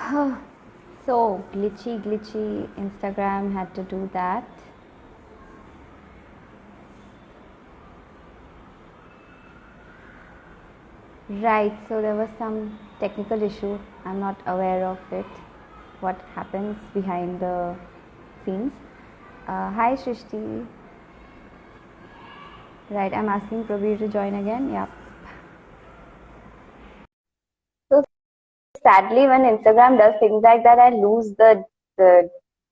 So, glitchy Instagram had to do that. Right, so there was some technical issue. I'm not aware of it, what happens behind the scenes. Hi, Shrishti. Right, I'm asking Prabir to join again. Yeah. So sadly, when Instagram does things like that, I lose the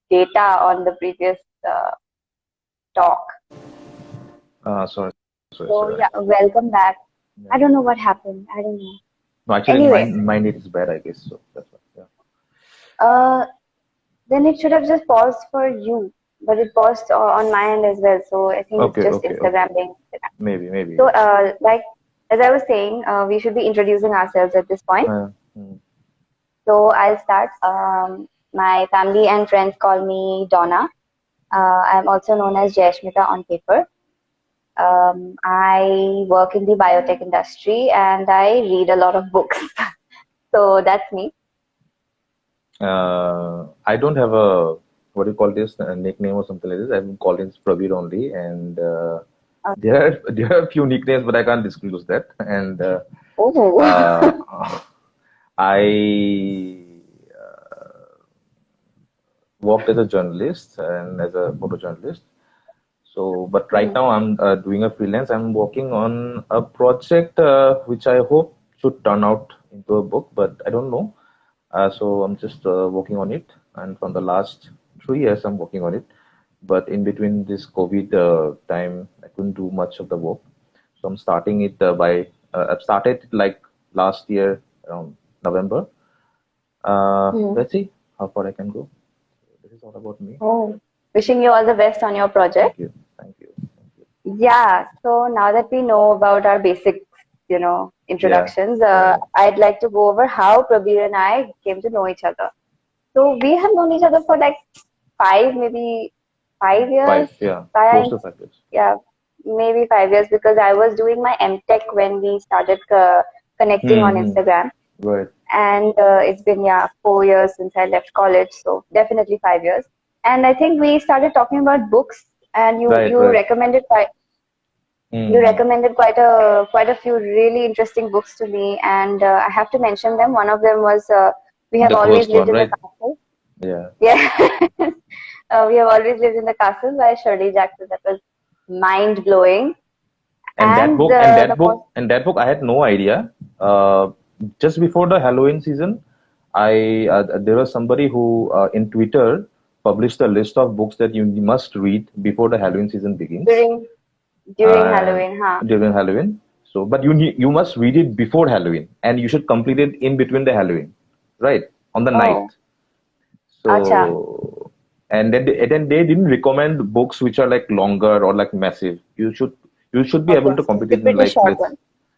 data on the previous talk. Sorry. So yeah, welcome back. Yeah. I don't know what happened. I don't know. No, actually, Anyway, my net is bad, I guess. So that's why. Yeah. then it should have just paused for you, but it paused on my end as well. So I think it's Okay, just okay, okay. Instagram being Instagram. Maybe. So Yeah. like as I was saying, we should be introducing ourselves at this point. Mm. So I'll start. My family and friends call me Donna. I'm also known as Jayashmita on paper. I work in the biotech industry and I read a lot of books. So that's me. I don't have a what do you call this nickname or something like this. I'm called in Pravir only, and there are a few nicknames, but I can't disclose that. And Oh. uh, I worked as a journalist and as a photojournalist. So, but right Mhm. now I'm doing a freelance. I'm working on a project which I hope should turn out into a book, but I don't know. So I'm just working on it, and from the last 3 years I'm working on it. But in between this COVID time, I couldn't do much of the work. So I'm starting it I've started it like last year around November. Mhm. Let's see how far I can go. This is all about me. Oh, wishing you all the best on your project. Thank you, thank you, thank you. Yeah, so now that we know about our basic, Yeah, introductions, yeah. I'd like to go over how Prabir and I came to know each other. So we have known each other for like maybe 5 years. Yeah, close Five, to 5 years. yeah, maybe 5 years because I was doing my MTech when we started connecting on Hmm. Instagram. Right, And it's been, yeah, 4 years since I left college, so definitely 5 years. And I think we started talking about books, and you right, you right. recommended quite you Hmm. recommended quite a few really interesting books to me, and I have to mention them. One of them was We Have The Always first Lived one, in the right? Castle. Yeah. Yeah, We Have Always Lived in the Castle by Shirley Jackson. That was mind blowing, And that and book, and the that most. book, and that book, I had no idea. Just before the Halloween season, I there was somebody who in Twitter published a list of books that you must read before the Halloween season begins, During and Halloween, huh? during Halloween. So, but you must read it before Halloween, and you should complete it in between the Halloween, right? On the Oh, night. acha. So, and then they didn't recommend books which are like longer or like massive. You should be able Okay, to so complete the it in pretty like short let's one.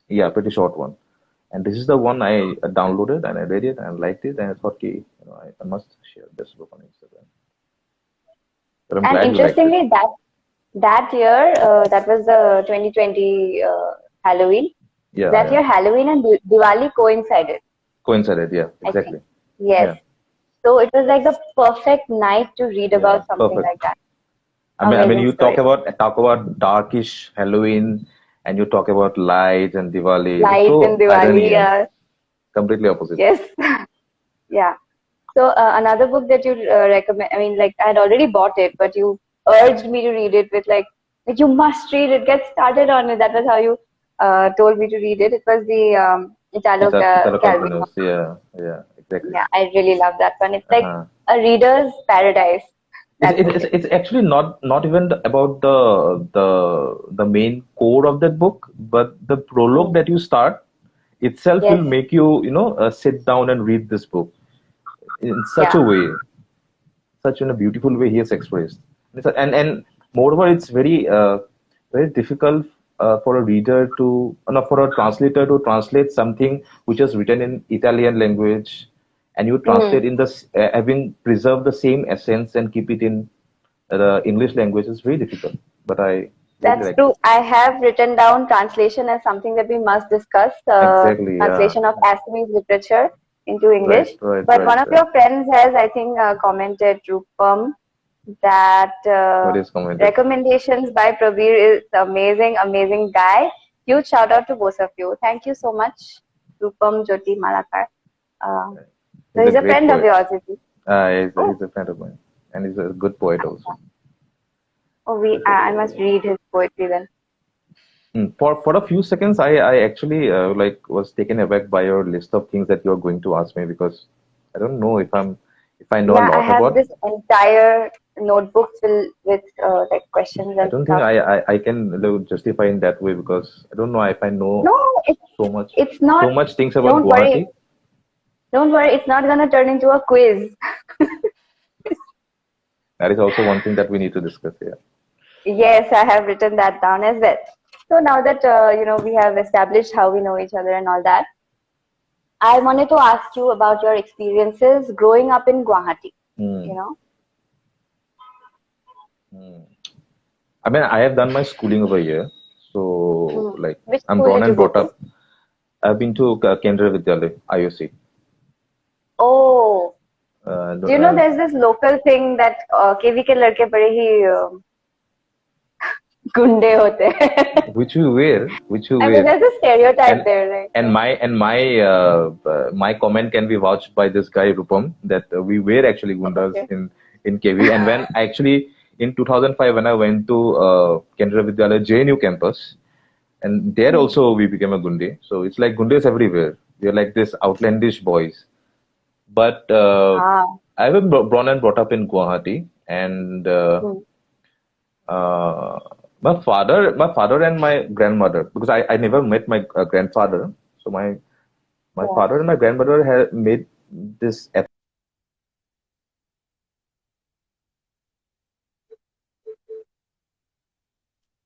yeah, pretty short one. And this is the one I downloaded and I read it and I liked it and I thought, okay, I must share this book on Instagram. But I'm And glad you liked it. interestingly, that year, that was the 2020 Halloween. Yeah, That yeah. year, Halloween and Diwali coincided, Coincided. Yeah, I think. exactly. Yes. Yeah, So it was like the perfect night to read yeah. about something like Perfect. that. I mean, Amazing you story. talk about darkish Halloween, and you talk about lights and Diwali. It's Light and so Diwali, ironious. Completely opposite. yes. Yeah. So another book that you recommend, I mean, like I had already bought it, but you urged me to read it with like you must read it, get started on it. That was how you told me to read it. It was the Italo Italo Calvino. Calvino's. Yeah, yeah, exactly. Yeah, I really love that one. It's like Uh-huh. a reader's paradise. It's, That it's book it's is. it's actually not even about the main core of that book, but the prologue Hmm. that you start itself will Yes. make you sit down and read this book in such Yeah. a way, such in a beautiful way he has expressed. And moreover, it's very difficult for a reader to, no, for a translator to translate something which is written in Italian language, and you Hmm. translate in having preserved the same essence and keep it in the English language is very difficult. But I really That's liked true. it. I have written down translation as something that we must discuss. Exactly. Yeah. Translation of Assamese literature into English. Right, right, But one right, of right. your friends has, I think, commented, Rupam, that What is commented? recommendations by Prabir is amazing, amazing guy. Huge shout out to both of you. Thank you so much, Rupam Jyoti Malakar. Uh, so He's a he's a great friend of poet. yours, is he? Oh, He's a friend of mine, and he's a good poet also. oh, I must So, read his poetry then. for a few seconds, I actually like was taken aback by your list of things that you're going to ask me because I don't know if I know a Yeah, I lot have about. this entire notebook filled with like questions I and don't think stuff. I can justify in that way because I don't know if I know No, it's so much it's not. so much things about Don't worry. Guwahati. Don't worry. It's not gonna turn into a quiz. That is also one thing that we need to discuss here. Yes, I have written that down as well. So now that we have established how we know each other and all that, I wanted to ask you about your experiences growing up in Guwahati. Hmm. You know, Hmm. I mean, I have done my schooling over here, so Hmm. like Which I'm school born did you and go brought to? up. I've been to Kendra Vidyalaya, IOC. Oh, do you know Uh, there's this local thing that KV के लड़के बड़े ही गुंडे होते हैं. which you I mean, wear, there's a stereotype and there, right? my comment can be vouched by this guy Rupam that we were actually gundas Okay. in KV, and when actually in 2005 when I went to Kendra Vidyalaya JNU campus, and there Hmm. also we became a gunde. So it's like gundes everywhere. We are like this outlandish boys. But Ah. I was born and brought up in Guwahati, and Hmm. uh, my father and my grandmother, because I never met my grandfather. So my Yeah. father and my grandmother had made this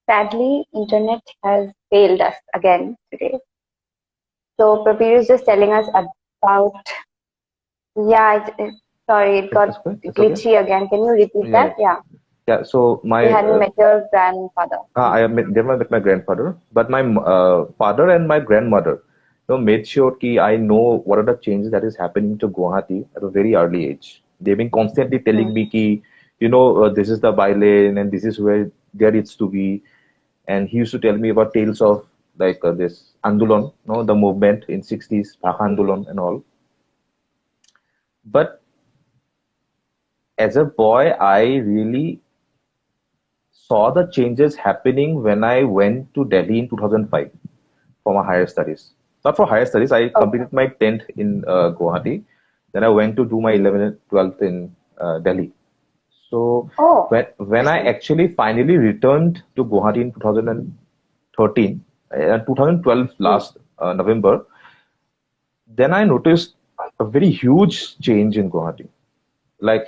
Sadly, internet has failed us again today. So Prabir is just telling us about. Yeah, sorry, it got It's okay. glitchy again. Can you repeat Yeah, that? Yeah, yeah. So you my hadn't met your grandfather. Hmm. I met, never met my grandfather, but my father and my grandmother, made sure ki I know what are the changes that is happening to Guwahati at a very early age. They've been constantly Hmm. telling me ki, this is the bylane and this is where there is to be. And he used to tell me about tales of like this Andolon, the movement in 60s, Hmm. Andolon and all. But as a boy, I really saw the changes happening when I went to Delhi in 2005 for my higher studies. Not for higher studies, I Okay. completed my 10th in Guwahati. Then I went to do my Hmm. 11th and 12th in Delhi. So Oh, when I interesting. actually finally returned to Guwahati in 2013, 2012 Hmm. last November, then I noticed a very huge change in Guwahati. Like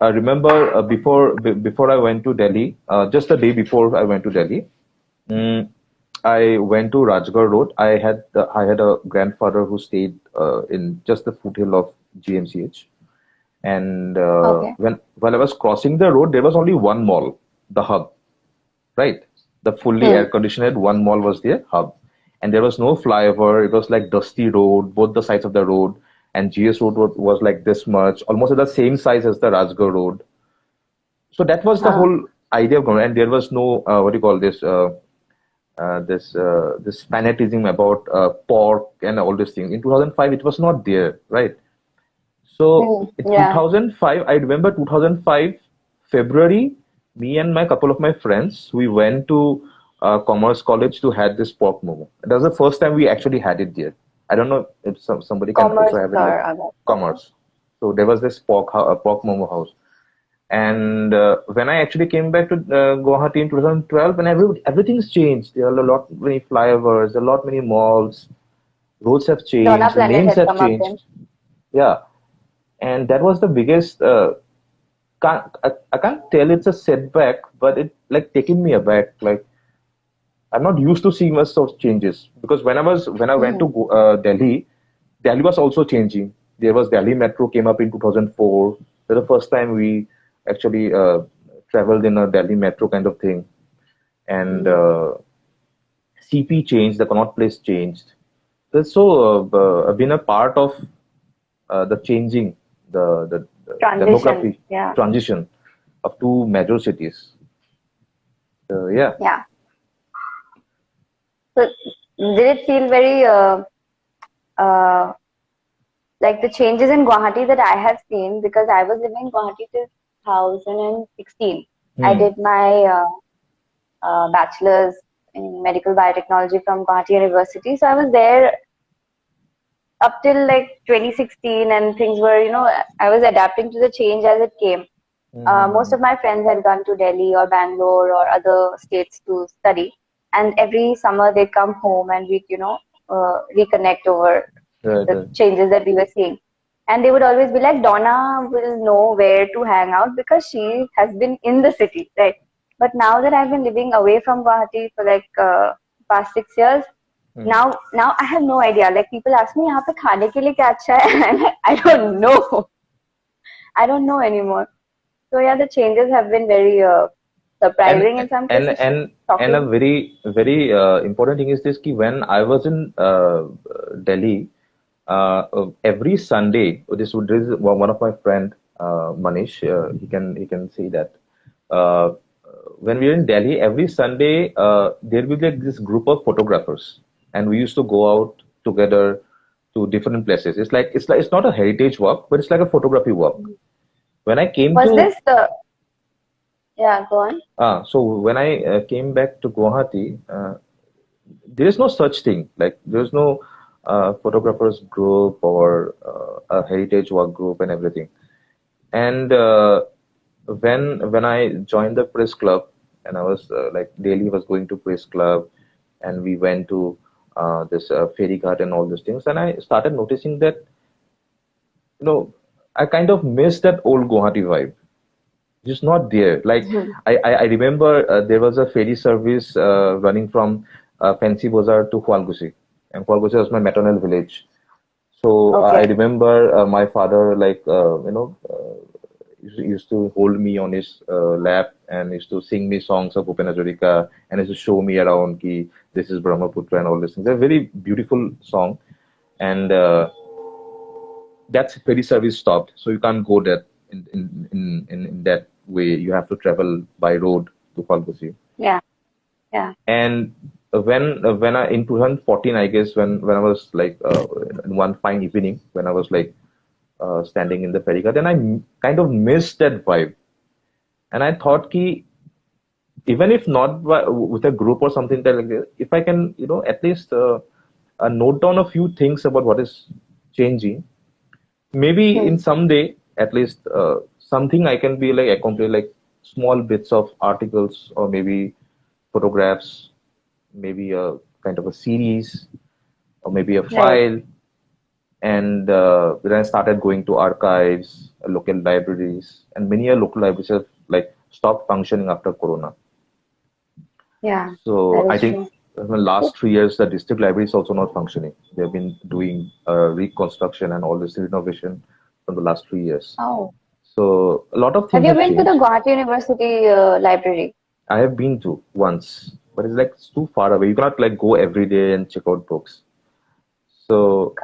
I remember before I went to Delhi, just the day before I went to Delhi, mm, I went to Rajgarh Road. I had a grandfather who stayed in just the foothill of GMCH, and Okay. when while I was crossing the road, there was only one mall, the Hub, right? The fully Hmm. air conditioned one mall was there, Hub, and there was no flyover. It was like dusty road, both the sides of the road, and GS Road was like this much, almost at the same size as the Rajgarh Road. So that was the Ah. whole idea of government, and there was no what do you call this this fanatism about pork and all these things. In 2005, it was not there, right? So Hmm. in Yeah. 2005, I remember 2005 February, me and my couple of my friends, we went to Commerce College to had this pork momo. That was the first time we actually had it there. I don't know if somebody can also Commerce have it like or other. Okay. Commerce. So there was this pork momo house. And when I actually came back to Guwahati in 2012, and everything's changed. There are a lot many flyovers, a lot many malls. Roads have Donna changed, the Planet names had have come up then. changed. Yeah, and that was the biggest. I can't tell it's a setback, but it like taking me aback. Like I'm not used to seeing much of changes because when I went Hmm. to Delhi, Delhi was also changing. There was Delhi Metro came up in 2004. That's the first time we actually traveled in a Delhi Metro kind of thing, and Hmm. CP changed. The Connaught Place changed. That's so been a part of the changing the Transition. demography Yeah. transition of two major cities. Yeah. Yeah. So did it feel very uh, like the changes in Guwahati that I have seen, because I was living in Guwahati till 2016. I Hmm. did my bachelor's in medical biotechnology from Guwahati University. So I was there up till like 2016, and things were, I was adapting to the change as it came. Most Hmm. of my friends had gone to Delhi or Bangalore or other states to study, and every summer they'd come home and we'd, reconnect over Right, the right. changes that we were seeing. And they would always be like, Donna will know where to hang out because she has been in the city, right? But now that I've been living away from Guwahati for like past 6 years, Hmm. now I have no idea. Like people ask me, यहाँ पे खाने के लिए क्या अच्छा है? And I'm like, I don't know. I don't know anymore. So yeah, the changes have been very and surprising in some and cases, and and a shocking. very important thing is this ki when I was in Delhi, every Sunday, this is one of my friend Manish, he can say that uh, when we were in Delhi, every Sunday there will be like this group of photographers, and we used to go out together to different places. It's not a heritage walk, but it's like a photography walk. When I came Was to this the, yeah, go on. so when I came back to Guwahati, there is no such thing. Like there's no photographers group or a heritage walk group and everything. And when I joined the press club, and I was like daily was going to press club, and we went to this ferry ghat and all these things, and I started noticing that you know I kind of missed that old Guwahati vibe. Just not there. Like I remember there was a ferry service running from Fancy Bazaar to Hualgusi, and Hualgusi was my maternal village. So I Okay. remember my father like used to hold me on his lap and used to sing me songs of Bhupena Hazarika and used to show me around ki this is Brahmaputra and all these things. They're very beautiful song, and that's ferry service stopped, so you can't go there in that way. You have to travel by road to Falgusi. Yeah, yeah. And when I in 2014, I guess when I was like in one fine evening when I was like standing in the ferry then I kind of missed that vibe, and I thought ki even if not with a group or something like that, if I can at least note down a few things about what is changing, maybe in Hmm. some day at least something I can be like accomplish like small bits of articles or maybe photographs, maybe a kind of a series or maybe a Right. file. And then I started going to archives, local libraries, and many local libraries have like stopped functioning after Corona. Yeah, that So I is think true. in the last 3 years, the district library is also not functioning. They've been doing reconstruction and all this renovation from the last 3 years. Oh, So a lot of have things you have been to the changed. Guwahati University library? I have been to once, but it's like it's too far away. You cannot like go every day and check out books. So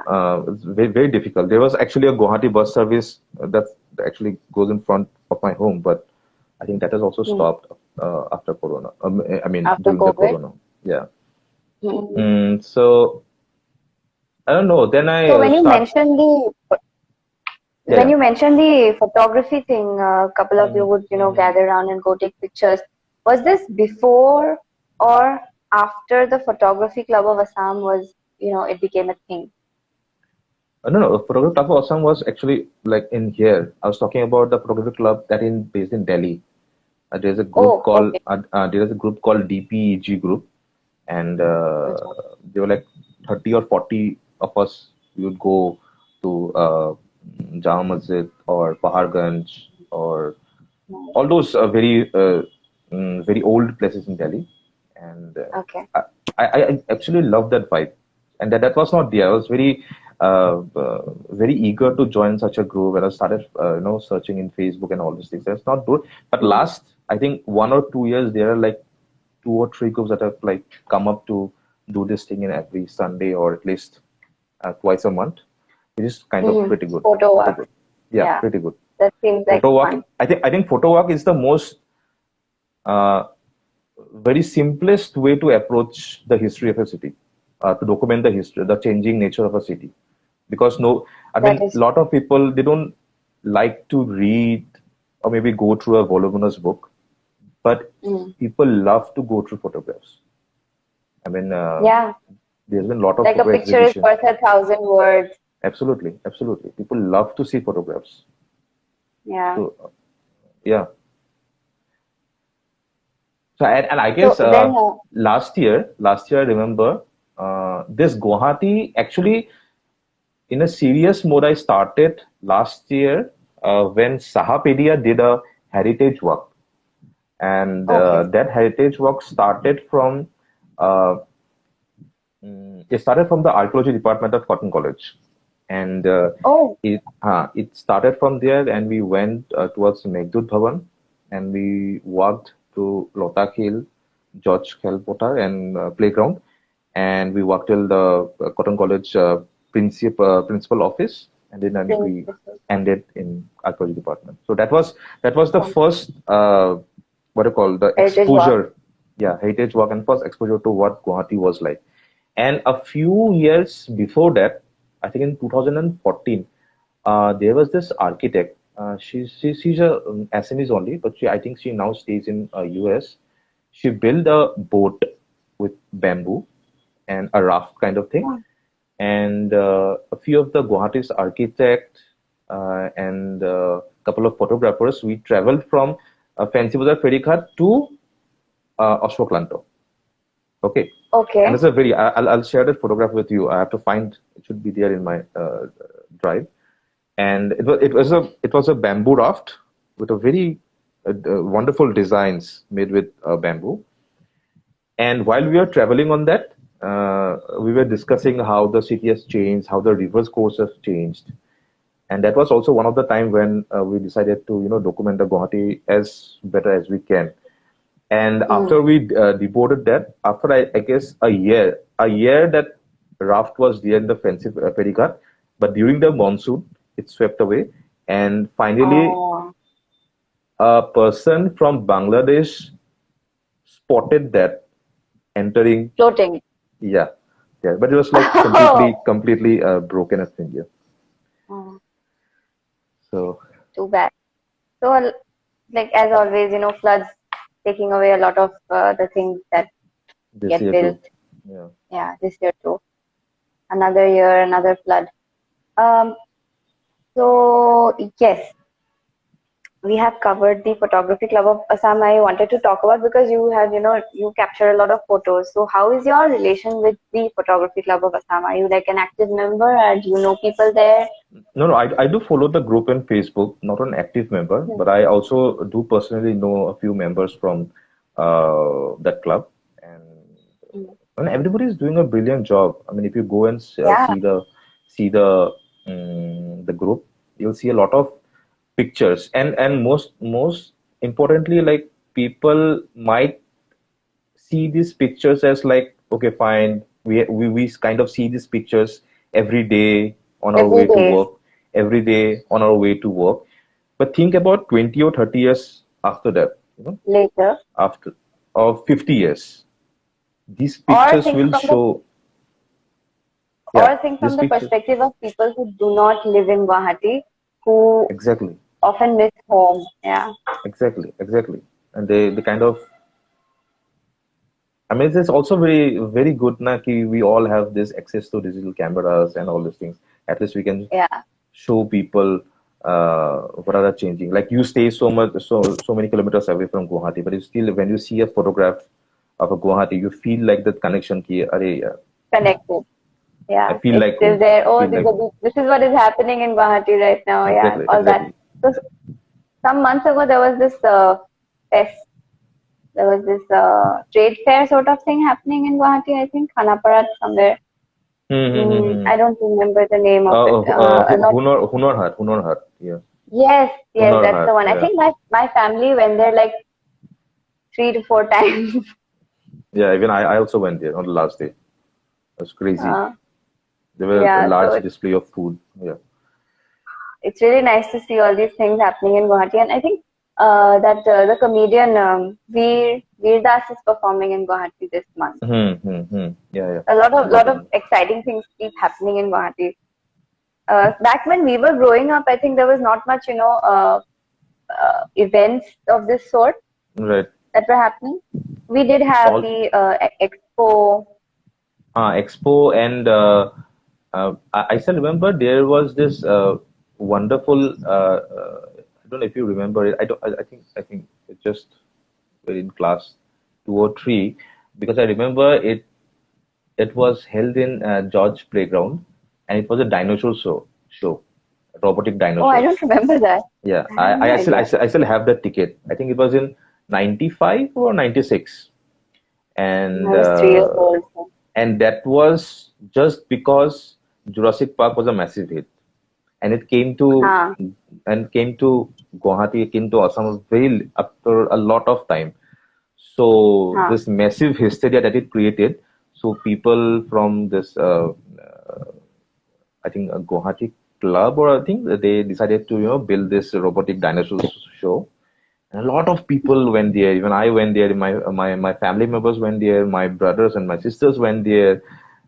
it's very, very difficult. There was actually a Guwahati bus service that actually goes in front of my home, but I think that has also Hmm. stopped after Corona. I mean, After during the COVID? Corona. Yeah. Hmm. So I don't know. Then I So when you start. mentioned the Yeah, when yeah. you mentioned the photography thing, a couple of you Mhm, would, mhm. gather around and go take pictures. Was this before or after the photography club of Assam was, it became a thing? No. Photography Club of Assam was actually like in here. I was talking about the photography club that in based in Delhi. Oh, okay. There is a group called DPEG group, and Okay. there were like 30 or 40 of us. We would go to Jama Masjid or Paharganj or all those very old places in Delhi, and Okay. I actually love that vibe, and that was not there. I was very eager to join such a group, and I started searching in Facebook and all these things. That's not good, but Hmm. last I think 1 or 2 years there are like 2 or 3 groups that have like come up to do this thing in every Sunday or at least twice a month, which is kind of pretty good. Photo Pretty walk. good. Yeah, Yeah, pretty good. that seems like Photo walk. fun. I think photo walk is the most uh, very simplest way to approach the history of a city, to document the history, the changing nature of a city. Because no, I That mean, a is lot of people they don't like to read or maybe go through a voluminous book, but true. people love to go through photographs. I mean, Yeah, there's been a lot of like a photo picture is exhibition. worth 1,000 words. Absolutely, absolutely. People love to see photographs. Yeah. So yeah. So and I So guess then, last year I remember this Guwahati actually in a serious mode. I started last year when Sahapedia did a heritage walk, and okay. that heritage walk started from uh, it started from the archaeology department of Cotton College, and Oh, it started from there, and we went towards Meghdut Bhavan, and we walked to Lotak Hill, George Khelpota, and playground, and we walked till the Cotton College principal office, and then we principal. ended in archaeology department. So that was the Oh, first what do you call the heritage walk. exposure, yeah, heritage walk and first exposure to what Guwahati was like. And a few years before that, I think in 2014, there was this architect. She's a Assamese only, but I think she now stays in US. She built a boat with bamboo and a raft kind of thing. Oh, And a few of the Guwahati's architect and a couple of photographers, we traveled from Fancy Bazaar Ferrychat to Ashwaklanto. Okay. And okay. it's a very, I'll share that photograph with you. I have to find, it should be there in my drive. And it was a bamboo raft with a very wonderful designs made with bamboo. And while we were traveling on that, we were discussing how the city has changed, how the river's course has changed. And that was also one of the time when we decided to, document the Guwahati as better as we can. And Mm. after we deboarded that, after I guess a year that raft was there in the fancy ferrychat, but during the monsoon, it swept away. And finally, Oh, a person from Bangladesh spotted that entering. floating. Yeah, yeah, but it was like Oh, completely broken as thing. Yeah. oh, So too bad. So, like as always, floods taking away a lot of the things that this get year built. too. Yeah. Yeah, this year too. Another year, another flood. Um, so yes, we have covered the photography club of Assam. I wanted to talk about because you have, you capture a lot of photos. So how is your relation with the photography club of Assam? Are you like an active member, and do you know people there? No, no, I do follow the group on Facebook, not an active member, Hmm. but I also do personally know a few members from that club, and Hmm. everybody is doing a brilliant job. I mean, if you go and Yeah, see the group, you'll see a lot of pictures, and most importantly, like people might see these pictures as like, okay, fine, we kind of see these pictures every day on our every way to day work, every day on our way to work. But think about 20 or 30 years after that, later, after or 50 years, these or pictures think will from the show, yeah, or think these from the pictures, perspective of people who do not live in Guwahati, who exactly, often miss home. Yeah, exactly. And they kind of, I mean, it's also very, very good na ki we all have this access to digital cameras and all these things. At least we can yeah, show people what are the changing. Like you stay so many kilometers away from Guwahati, but you still when you see a photograph of a Guwahati, you feel like that connection ki, Arey, connected. I Yeah, feel it's like still home. there. I Oh, feel like home. this is what is happening in Guwahati right now. Yeah, Exactly, all that. exactly. So some months ago, there was this fest. There was this trade fair sort of thing happening in Guwahati. I think Khanaparat somewhere. Hmm. I don't remember the name of it. Not Hunor Hat, yeah. yes, yes, Hunor that's the Hat, one. I yeah. think my family went there like 3 to 4 times. Yeah, even I also went there on the last day. It was crazy. uh, There were a Yeah, so large display of food. Yeah. it's really nice to see all these things happening in Guwahati. And I think that the comedian Veer Das is performing in Guwahati this month. Yeah, yeah. A Got lot to of know. exciting things keep happening in Guwahati. Back when we were growing up, I think there was not much, events of this sort Right. that were happening. We did have All the expo. Expo and I still remember there was this wonderful. I don't know if you remember it. I don't. I think it just were in class 2 or 3 because I remember it. It was held in George Playground, and it was a dinosaur show, robotic Oh, I dinosaurs. don't remember that. Yeah, I have no idea. I still have the ticket. I think it was in 95 or 96, and I was 3 years old. So. that was just because Jurassic Park was a massive hit, and it Huh, came to Guwahati, it came to Assam very after a lot of time. So huh. this massive hysteria that it created, so people from this I think a Guwahati club or I think they decided to build this robotic dinosaurs show. And a lot of people went there. Even I went there. My family members went there. My brothers and my sisters went there.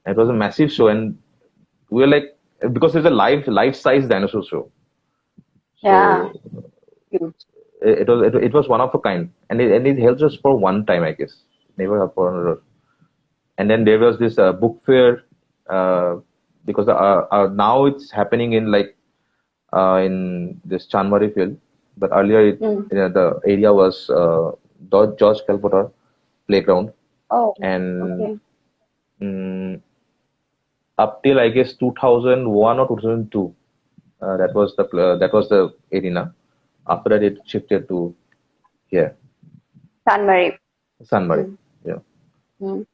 And it was a massive show, and we were like because it's a life size dinosaur show. Yeah, So huge. it was one of a kind, and it helped us for one time, I guess. Never for another. And then there was this book fair because now it's happening in like in this Chanmari field, but earlier Mm. the area was George Calcutta playground, Oh, and okay. mm, up till I guess 2001 or 2002, that was the arena. After that, it shifted to here, San Marie. Sunbury. Mm. Yeah, Mm.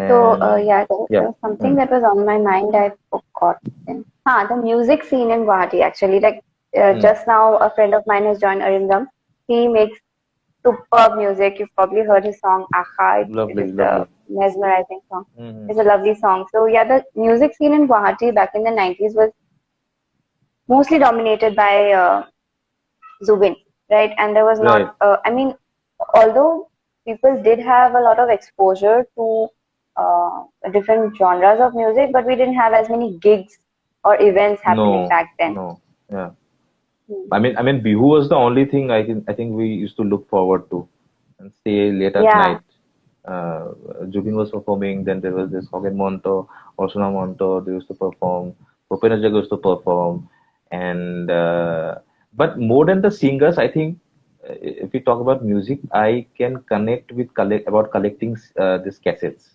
So, and yeah, yeah, there was something mm, that was on my mind. I forgot. The music scene in Guwahati actually. Like mm, just now, a friend of mine has joined Arindam. He makes superb music. You've probably heard his song Akha. It lovely, is a lovely. mesmerizing song. Hmm. It's a lovely song. So yeah, the music scene in Guwahati back in the 90s was mostly dominated by Zubin, right? And there was not. Right. I mean, although people did have a lot of exposure to different genres of music, but we didn't have as many gigs or events happening No, back then. no. Yeah. Hmm. I mean, Bihu was the only thing I think we used to look forward to and stay late at Yeah, night. Jubin was performing, then there was this Hogan Monto, Osuna Monto, they used to perform, Bhupendra used to perform, and but more than the singers, I think if we talk about music, I can connect with collecting these cassettes.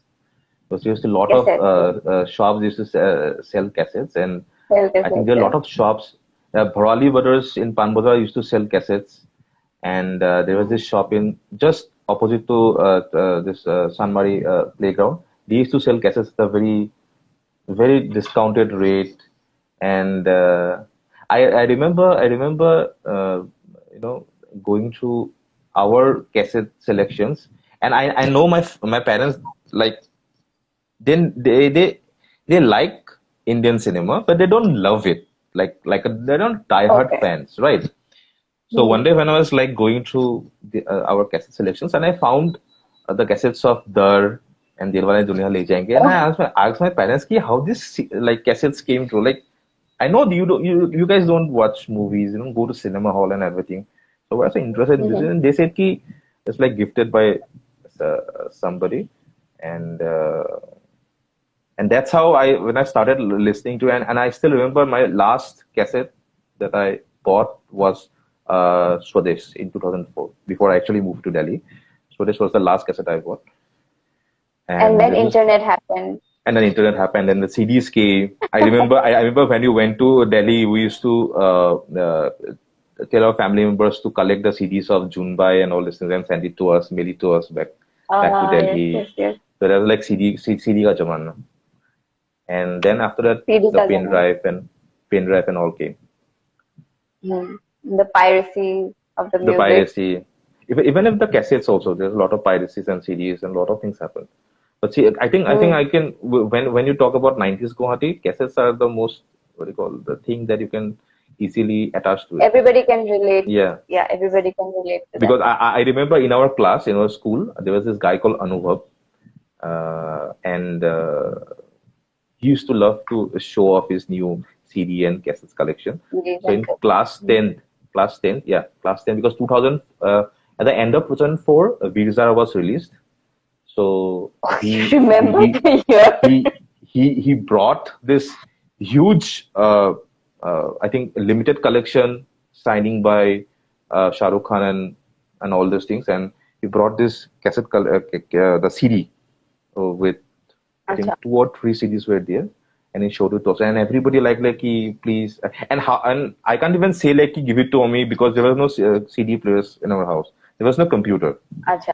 Because used a lot of cassette, yes, shops used to sell cassettes, and well, I think cassette, there are a yes. lot of shops. Bharali Brothers in Panbazar used to sell cassettes, and there was Hmm. this shop in just opposite to this Sanmari playground. They used to sell cassettes at a very discounted rate, and I remember going through our cassette selections, and I know my parents like then they like Indian cinema, but they don't love it. They're not diehard Okay. fans, right? So one Hmm. day when I was like going through our cassette selections, and I found the cassettes of Dar and Dilwale Duniya Le Jayenge, and Oh, I asked my parents, "Ki how this like cassettes came through?" Like I know you guys don't watch movies, you don't go to cinema hall and everything. So I was so interested in this, hmm. and they said, "Ki it's like gifted by somebody," and that's how I when I started listening to and I still remember my last cassette that I bought was Swadesh in 2004 before I actually moved to Delhi. Swadesh was the last cassette I bought, And and then this was internet happened. and then internet happened and the CDs came. I remember when you went to Delhi, we used to tell our family members to collect the CDs of Junbai and all these things and send it to us, mail it to us back to Yes, Delhi. yes, yes. So that was like CD ka jamana. And then after that CD the ka pen zaman. drive and all came. Hmm. The piracy of the The music. piracy, even if the cassettes also, there's a lot of piracies and CDs and a lot of things happen. But see, I think Mm. I can when you talk about 90s Guwahati, cassettes are the most, what do you call, the thing that you can easily attach to it. Everybody can relate. Yeah, Yeah, everybody can relate to that. because I remember in our class, in our school, there was this guy called Anubhav, and he used to love to show off his new CD and cassettes collection. Yes, So and in cooking. Mm. class 10, yeah, class 10, because 2000, at the end of 2004, Virzara was released. So Oh, he you he remember he the year? he brought this huge, I think, limited collection signing by Shah Rukh Khan and all those things, and he brought this the CD with, I Acha. think, two or three CDs were there, and he showed it to us, and everybody like he please, and how, and I can't even say like he give it to me because there was no CD players in our house, there was no computer, Acha.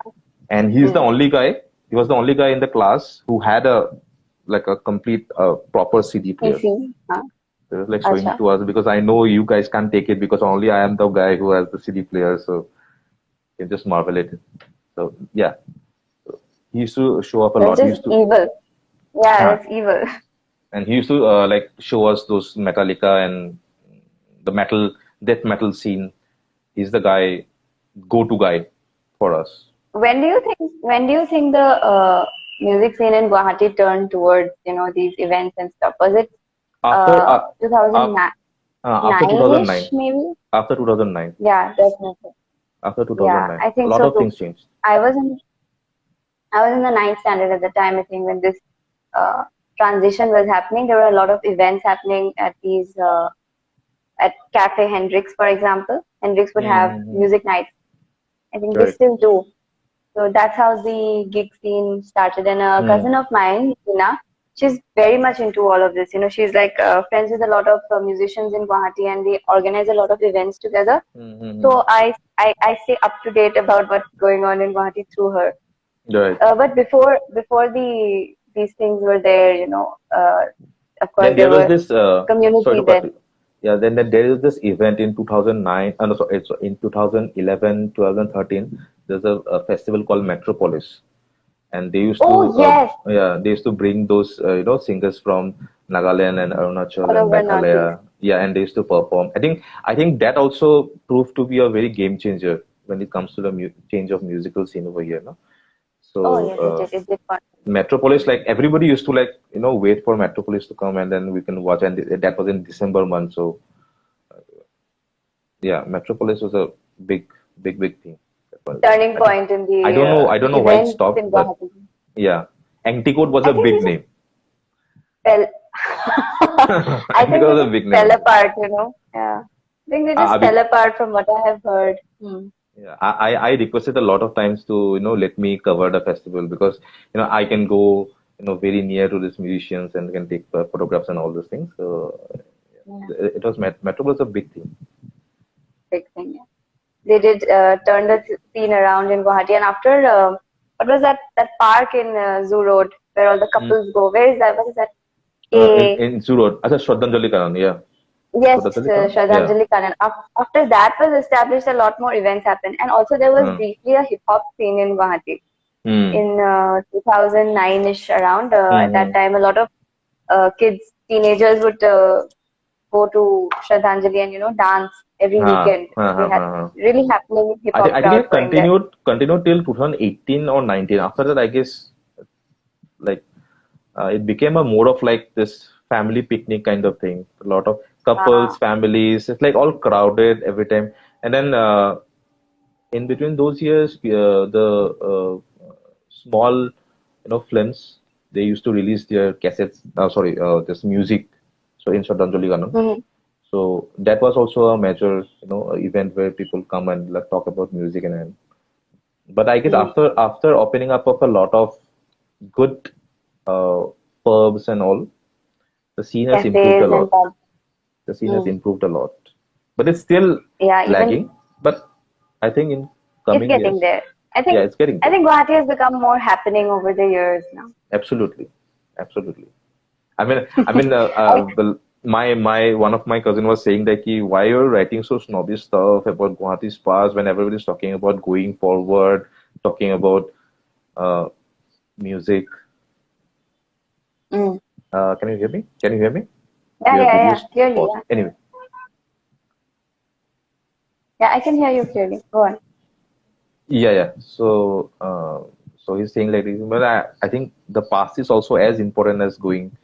and he's the Mm. only guy. He was the only guy in the class who had a like a complete proper CD player. PC. Huh? He was like showing it Acha. to us because I know you guys can't take it because only I am the guy who has the CD player. So you just marvel at it. So yeah, he used to show up a That's lot. He just used to, evil. Yeah, huh, that's evil. and he used to like show us those Metallica and the metal death metal scene. He's the guy, go-to guy for us. When do you think the music scene in Guwahati turned towards, these events and stuff? Was it After 2009 after ish 2009, maybe? after 2009, Yeah, definitely. after Yeah, 2009, I a think lot so of too. things changed. I was in I was in the ninth standard at the time, I think, when this uh, transition was happening. There were a lot of events happening at these at Cafe Hendrix, for example. Hendrix would have Mm-hmm. music nights. I think they Correct. still do. So that's how the gig scene started. And a Mm. cousin of mine, Tina, she's very much into all of this. She's like friends with a lot of musicians in Guwahati, and they organize a lot of events together. Mm-hmm. So I stay up to date about what's going on in Guwahati through her. Right. But before these things were there, of course Then there there was were this, sorry community to cut events. you. Yeah, then there is this event in 2009, no, sorry, it's in 2011, 2013, there's a festival called Metropolis. And they used Oh to, yes, yeah, they used to bring those, singers from Nagaland and all Arunachal and over Northeast. Meghalaya. Yeah, and they used to perform. I think that also proved to be a very game changer when it comes to the change of musical scene over here, no? Oh So, yes, it did. It did contribute. Metropolis, like everybody used to like, wait for Metropolis to come and then we can watch. And that was in December month. So yeah, Metropolis was a big, big, big thing. That point of time. Turning point in the I don't know why it events stopped, in but Guwahati. yeah, Anticote was I a think big they just name. fell. I think Anticote they was a just big fell name. apart. Yeah. I think they just Abhi, fell apart from what I have heard. Hmm. yeah, I requested a lot of times to, let me cover the festival because, I can go, very near to these musicians and can take photographs and all those things. So Yeah, it was Metropolis was a big thing. big thing. Yeah. They did turn the scene around in Guwahati, and after what was that park in Zoo Road where all the Mm. couples go? Where is that? What is that? In K. Zuro, अच्छा श्रद्धांजलि Karan, yeah, Yes, श्रद्धांजलि Karan, yeah. Shraddhanjali Karan. After that was established, a lot more events happened, and also there was Hmm. briefly a hip hop scene in Guwahati Hmm. in 2009ish around. At that Hmm. time, a lot of kids, teenagers would go to Shraddhanjali and dance every हाँ, weekend. हाँ, They हाँ, had हाँ, हाँ. really happening hip I think hop I think crowd it going there. continued till 2018 or 19. After that, I guess like it became a more of like this family picnic kind of thing. A lot of Uh, couples, families. It's like all crowded every time. And then in between those years, the small, films, they used to release their cassettes. Sorry, this music. So in Shraddhanjali Ganan. mhm. So that was also a major, event where people come and like, talk about music and. But I guess Mm. after opening up of a lot of good uh, pubs and all, the scene has improved a Cafes and lot. pubs. The scene has Mm. improved a lot, but it's still Yeah, even lagging. But I think in it's coming getting years, there. I yeah, think it's getting I there. think Guwahati has become more happening over the years now. Absolutely, absolutely. My one of my cousin was saying that why you're writing so snobbish stuff about Guwahati's past when everybody's talking about going forward, talking about uh, music. Mm. Can you hear me? Can you hear me? Yeah, Your yeah, video yeah. is Clearly, paused. yeah. Anyway, Yeah, I can hear you clearly. Go on. yeah, yeah. So he's saying like, but I think the past is also as important as going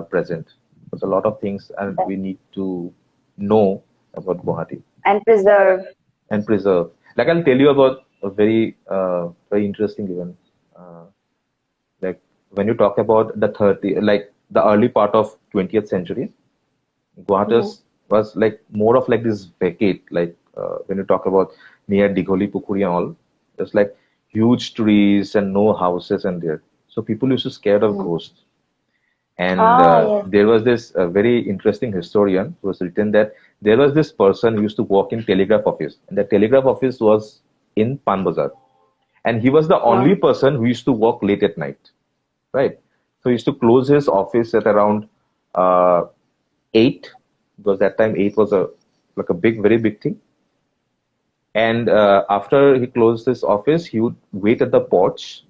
present. There's a lot of things and Yeah. we need to know about Guwahati And preserve. and preserve. Like I'll tell you about a very interesting event. Uh, like when you talk about like the early part of 20th century, Mm-hmm. Guwahati was like more of like this vacate. Like when you talk about near Digholi Pukhuri and all, there's like huge trees and no houses and there. So people used to scared of Mm. ghosts. And Ah, yes. there was this very interesting historian who was written that there was this person who used to work in telegraph office, and the telegraph office was in Pan Bazar, and he was the Wow. only person who used to work late at night, right? So he used to close his office at around 8, because that time 8 was a like a very big thing. And after he closed his office, he would wait at the porch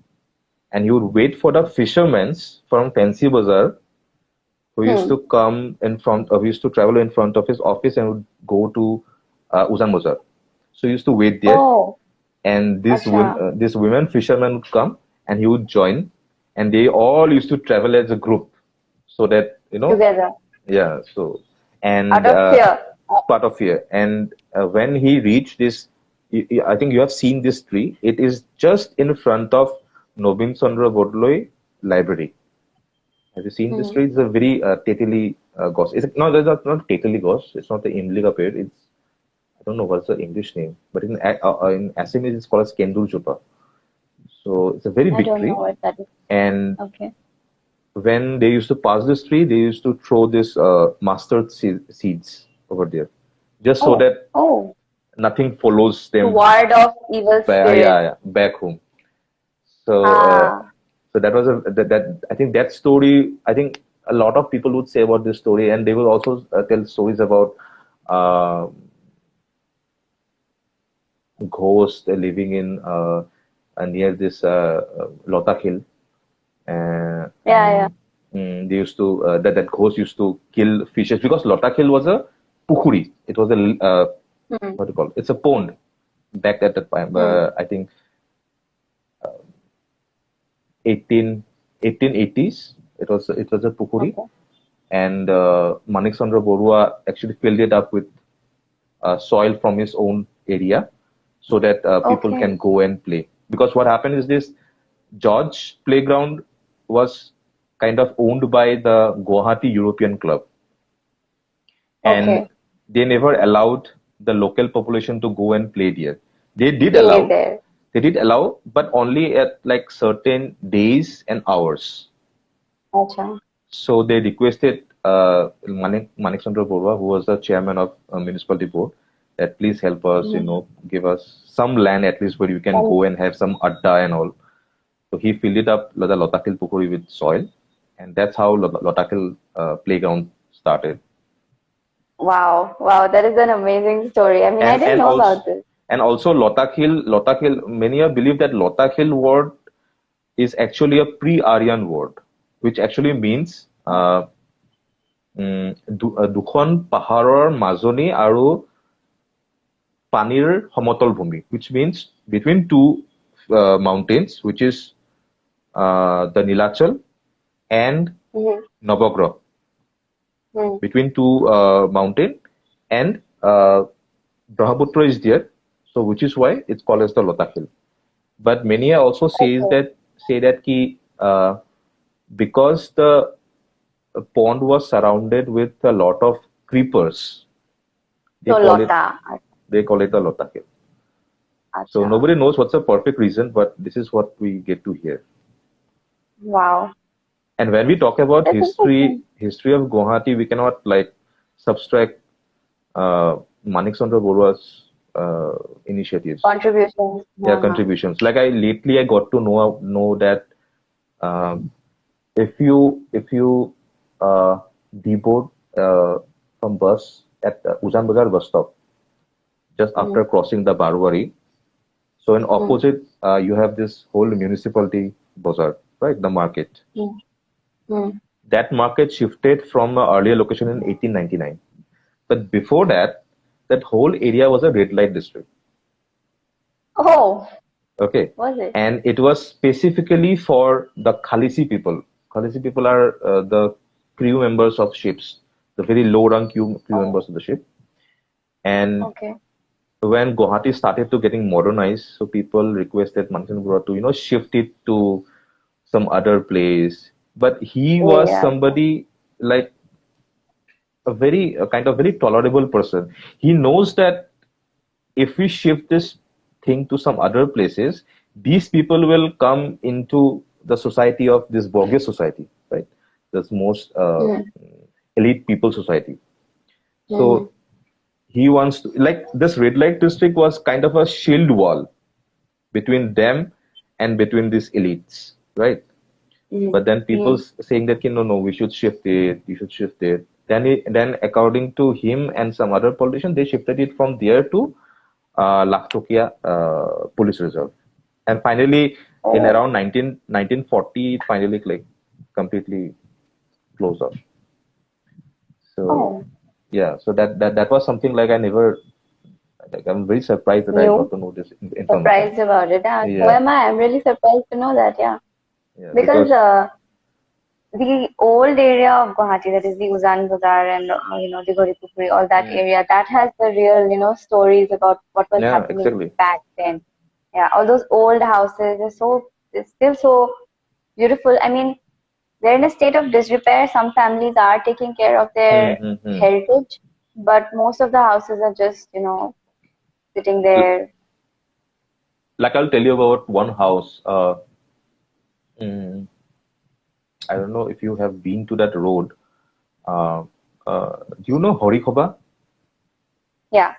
and he would wait for the fishermen from Fancy Bazaar who used Hmm. to come in front of, used to travel in front of his office and would go to Uzan Bazaar. So he used to wait there, Oh, and acha. this women fishermen would come, and he would join, and they all used to travel as a group, so that Together. yeah. So Out and of fear. part of here, and when he reached this, I think you have seen this tree. It is just in front of Nobin Chandra Bodloi Library. Have you seen this Hmm. tree? It's a very tatily ghost. No, that's not tatily ghost. It's not the Imliga pear. It's, I don't know what's the English name, but in Assamese it's called as Kendur Chupa. So it's a very I big don't know tree. what that is. And Okay. when they used to pass this tree, they used to throw this mustard seeds over there, just so Oh, that oh. nothing follows To them ward off evil spirits. back home. So, Ah. so that was that I think that story. I think a lot of people would say about this story, and they will also tell stories about uh, ghosts living in near this Lotak Hill, Yeah, yeah. and they used to that ghost used to kill fishes because Lotak Hill was a pukhuri. It was a Hmm. what do you call it? It's a pond back at that time. Hmm. I think 18, 1880s. It was a pukhuri, Okay. and Manik Chandra Borua actually filled it up with soil from his own area so that people Okay. can go and play. Because what happened is this George playground was kind of owned by the Guwahati European Club, and Okay. they never allowed the local population to go and play there. They did Play allow, there. they did allow, but only at like certain days and hours. Acha. So they requested Manik Chandra Borwa, who was the chairman of municipality board, that please help us, Hmm. give us some land at least where you can And go and have some adda and all. So he filled it up, the Lotakil Pukuri, with soil, and that's how Lotakil playground started. wow, wow, that is an amazing story. I mean, I And didn't and know also about this. and also Lotakil. Many have believed that Lotakil word is actually a pre-Aryan word, which actually means দুখন পাহাৰৰ মাজনি আৰু পানীৰ সমতল ভূমি, which means between two mountains, which is the Nilachal and Hmm. Navagrah, Hmm. between two mountain, and Brahmaputra is there, so which is why it's called as the Lota Hill. But many also Okay. say that ki, because the pond was surrounded with a lot of creepers, they So call it Lota. they call it a Lota Hill. So Acha. nobody knows what's the perfect reason, but this is what we get to hear. Wow. And when we talk about That's interesting. history of Guwahati, we cannot like subtract Manik Chandra Borua's initiatives, Contributions. their Uh-huh. contributions. Like I got to know that um, if you deboard from bus at Uzan Bazar bus stop just Hmm. after crossing the Barwari, so in Hmm. opposite you have this whole municipality bazaar, right? The market. Hmm. Hmm. That market shifted from an earlier location in 1899. But before that, that whole area was a red light district. Oh, Okay. was it? And it was specifically for the Khalisi people. Khalisi people are the crew members of ships, the very low rank crew Oh, members of the ship. And okay. when Guwahati started to getting modernized, so people requested Manchanda to, shift it to some other place. But he was Yeah. somebody like a kind of very tolerable person. He knows that if we shift this thing to some other places, these people will come into the society of this bourgeois society, right? This most Hmm. elite people society. Hmm. So he wants to, like, this red light district was kind of a shield wall between them and between these elites, right? Hmm. But then people Hmm. saying that, no, no, we should shift it, you should shift it. Then according to him and some other politician, they shifted it from there to Laktokia Police Reserve. And finally, in Oh. around 1940, it finally like completely closed off. So Oh. yeah, so that was something like I never, like I'm very surprised that I got New. to know this information. Surprised about it. So Yeah, am I. I'm really surprised to know that. Yeah. yeah, Because because the old area of Guwahati, that is the Uzan Bazaar and the Goripupuri, all that mm, area, that has the real stories about what was yeah, happening exactly. back then. Yeah, all those old houses are it's still so beautiful. I mean, they're in a state of disrepair. Some families are taking care of their Mm-hmm. heritage, but most of the houses are just sitting there. Like I'll tell you about one house. Mm, I don't know if you have been to that road. Uh, do you know Horikhoba? Yeah.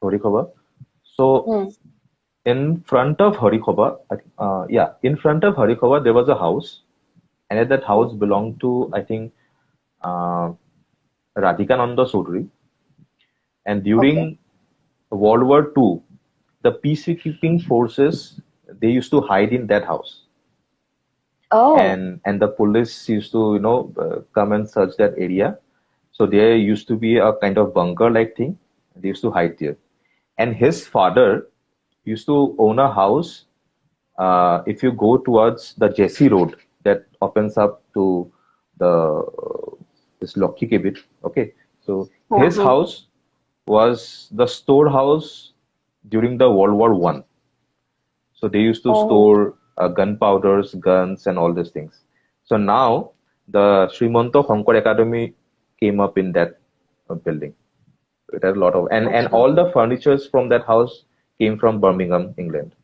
Horikhoba. So Hmm. in front of Horikhoba, in front of Horikhoba there was a house, and that Hmm. house belonged to, I think, uh, Radhikananda Chaudhary. And Okay. during World War II, the peacekeeping forces, they used to hide in that house, Oh. and the police used to come and search that area. So there used to be a kind of bunker like thing. They used to hide there. And his father used to own a house. If you go towards the Jesse Road that opens up to the this Lokhi Kibit, okay. So his Uh-huh. house was the storehouse during the World War One. So they used to Oh. store gunpowders, guns, and all these things. So now the Srimanto Honkor Academy came up in that building. It had a lot of, and Okay. all the furnitures from that house came from Birmingham, England.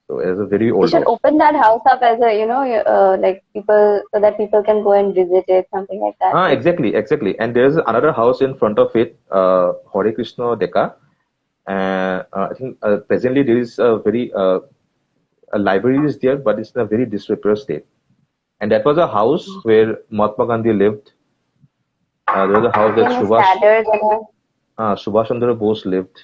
So it is a very You old should house. open that house up as a, like people, so that people can go and visit it, something like that. Ah, Like, exactly, exactly. And there's another house in front of it, Hare Krishna Deka. I think presently there is a library is there, but it's in a very disrepair state. And that was a house where Mahatma Gandhi lived. There was a house that nothing is sadder than a, Subhash Chandra Bose lived,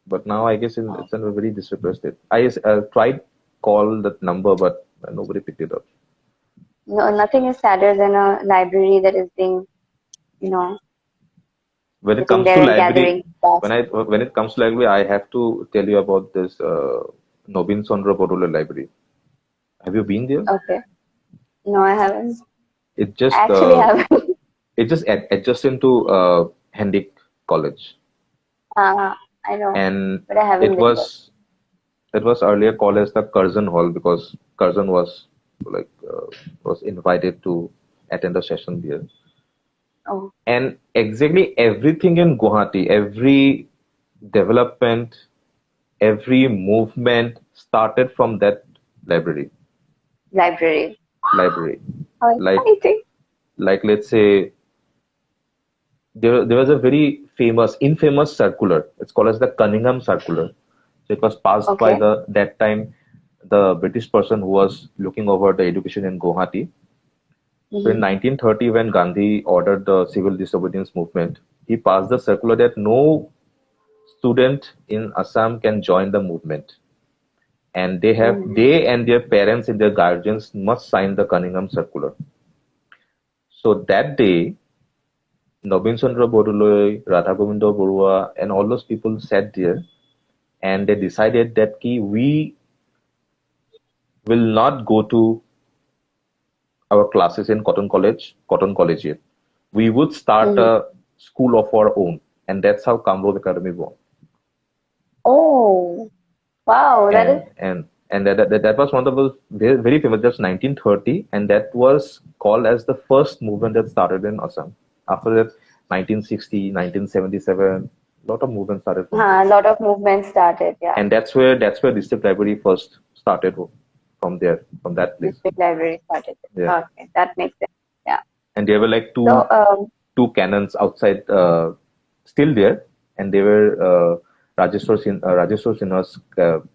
but now I guess it's in a very disrepair state. I tried call that number, but nobody picked it up. no, nothing is sadder than a library that is being, you know, When it sitting comes to there and library, gathering dust. when it comes to library, I have to tell you about this Nobin Chandra Bodole Library. Have you been there? Okay. No, I haven't. It I just actually haven't. adjacent to Hendick College, I know, and but I haven't it been there. was it was earlier called as the Curzon Hall because Curzon was like was invited to attend a session there. Oh, And exactly everything in Guwahati, every development, every movement started from that library. library. Library, How like exciting. let's say there was a very infamous circular. It's called as the Cunningham Circular. So it was passed by Okay. the that time the British person who was looking over the education in Guwahati. So in Hmm. 1930, when Gandhi ordered the civil disobedience movement, he passed the circular that no student in Assam can join the movement. and Mm-hmm. they and their parents and their guardians must sign the Cunningham Circular. So that day, Nobin Chandra Bodoloi, Radha Govindo Borua, and all those people sat there, and they decided that we will not go to our classes in Cotton Collegiate. We would start Mm-hmm. a school of our own, and that's how Kamrod Academy born. Oh, wow, that is. And that was one of those very famous. That's 1930, and that was called as the first movement that started in Assam. After that, 1960, 1977, a lot of movements started from there, A lot of movement started. Yeah, and that's where district library first started from there, from that place. district library started. Yeah, Okay, that makes sense. Yeah. and there were like So, two cannons outside, still there, and they were Rajeshwar Sinha's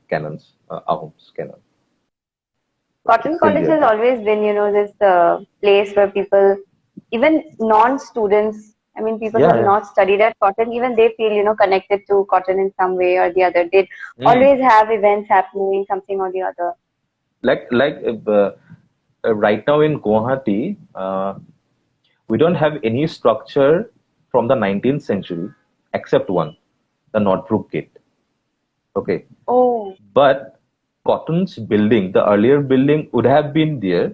cannons, Ahom's cannon. Cotton Still College there. has always been, this place where people, even non-students, I mean, people who Yeah, have yeah. not studied at Cotton, even they feel, connected to Cotton in some way or the other. They Mm. always have events happening, something or the other. Right now in Guwahati, we don't have any structure from the 19th century except one, the Northbrook Gate. Okay, Oh, but Cotton's building, the earlier building, would have been there.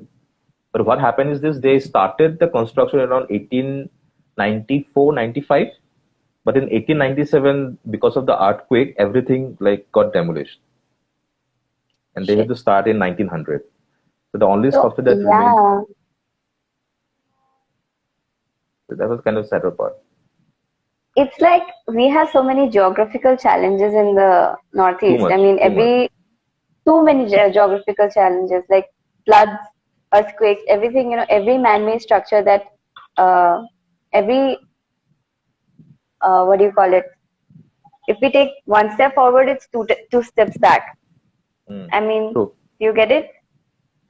But what happened is this: they started the construction around 1894, 95. But in 1897, because of the earthquake, everything like got demolished, and they had shit. to start in 1900. So the only So, structure that remained, yeah, that was kind of sad part. it's like we have so many geographical challenges in the Too Northeast. I much, mean, too much. too many geographical challenges like floods, earthquakes, everything, every man-made structure that, uh, every, what do you call it? If we take one step forward, it's two steps back. Mm. I mean, True. you get it?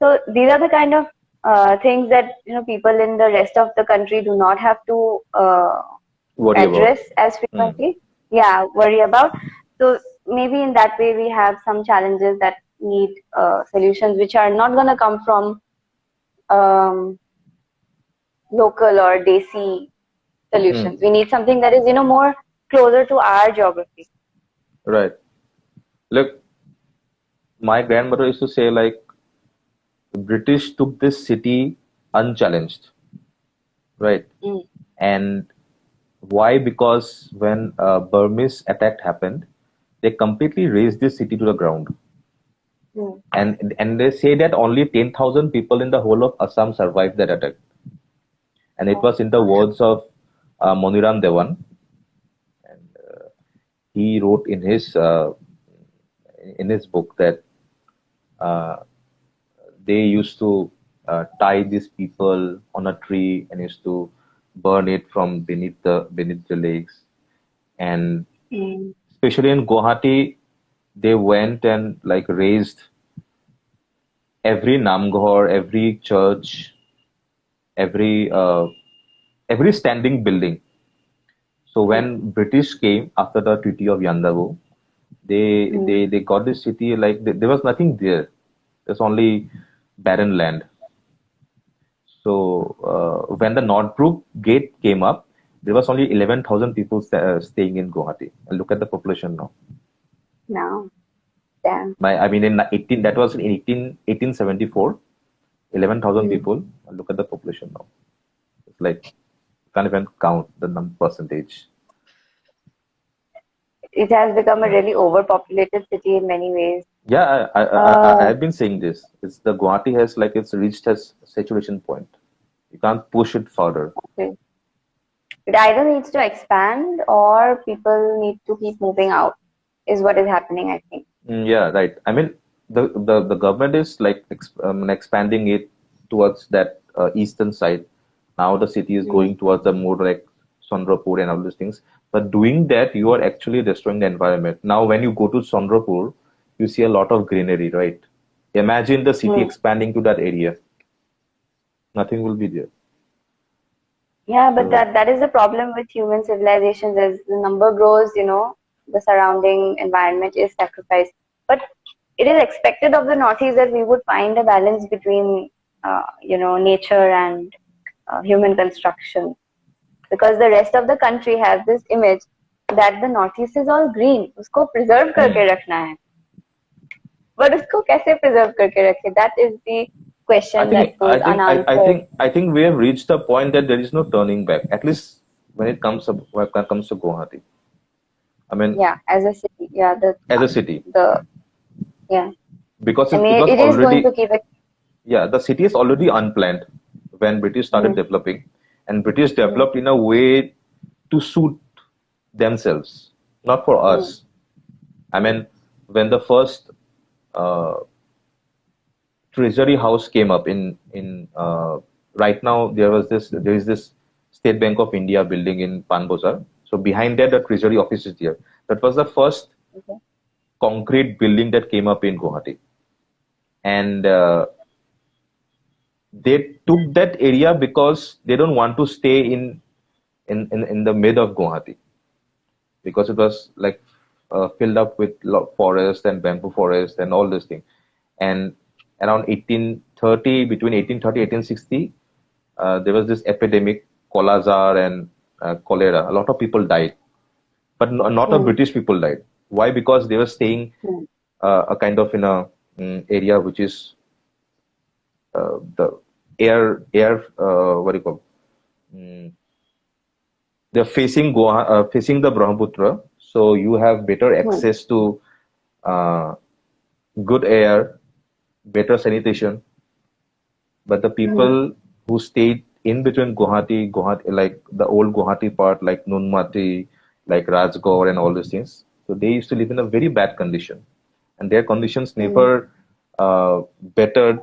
So these are the kind of things that, people in the rest of the country do not have to Worry about. address as Mm. frequently. Yeah, worry about. So maybe in that way we have some challenges that need solutions which are not going to come from um, local or desi Mm. solutions. We need something that is, more closer to our geography. Right. Look, my grandmother used to say like the British took this city unchallenged, right? Mm, And why? Because when Burmese attack happened, they completely razed this city to the ground. mm, And they say that only 10,000 people in the whole of Assam survived that attack. And it oh, was in the words of Moniram Dewan. And he wrote in his book that uh, they used to tie these people on a tree and used to burn it from beneath the legs. And mm, especially in Guwahati, they went and like razed every namghar, every church, every standing building. So mm, when British came after the Treaty of Yandabu, mm. they got this city like there was nothing there. There's only barren land. So when the Northbrook Gate came up, there was only 11,000 people staying in Guwahati. And look at the population now. No, damn. I mean, in 18 that was in 1874, 11,000 Mm. people. And look at the population now. It's like can't even count the percentage. It has become a Yeah. really overpopulated city in many ways. Yeah, Uh, I've been saying this. It's the Guwahati has like it's reached its saturation point. You can't push it further. okay. It either needs to expand or people need to keep moving out, is what is happening, I think. Yeah, right. I mean, the government is like expanding it towards that eastern side. Now the city is Mm. going towards the more like Sondrapur and all these things. But doing that, you are actually destroying the environment. Now, when you go to Sondrapur, you see a lot of greenery, right? Imagine the city Mm. expanding to that area. Nothing will be there. Yeah, but So, that is the problem with human civilizations. As the number grows, the surrounding environment is sacrificed. But it is expected of the Northeast that we would find a balance between, nature and human construction. Because the rest of the country has this image that the Northeast is all green. उसको preserve करके Hmm. रखना है. But उसको कैसे preserve करके रखे? That is the I question that think I goes think I, I unanswered. think I think we have reached a point that there is no turning back. At least when it comes to Guwahati. I mean, Yeah, as a city. Yeah, as a city, the yeah. because I it mean, was it is going to already, keep it. yeah, the city is already unplanned when British started Mm, developing, and British mm, developed in a way to suit themselves, not for mm, us. I mean, when the first uh, Treasury House came up in right now there is this State Bank of India building in Panbozar. So behind that the Treasury office is there. That was the first okay. concrete building that came up in Guwahati, and they took that area because they don't want to stay in the mid of Guwahati, because it was like filled up with forest and bamboo forest and all this thing. And around 1830, between 1830 1860, there was this epidemic, cholera and cholera. A lot of people died, but not of Mm, British people died. Why? Because they were staying mm, a kind of in a area which is the air what do you call, mm, they're facing the Brahmaputra, so you have better mm, access to uh, good air, better sanitation. But the mm, people who stayed in between Guwahati, like the old Guwahati part, like Nunmati, like Rajgaur and all these things, so they used to live in a very bad condition, and their conditions mm, never bettered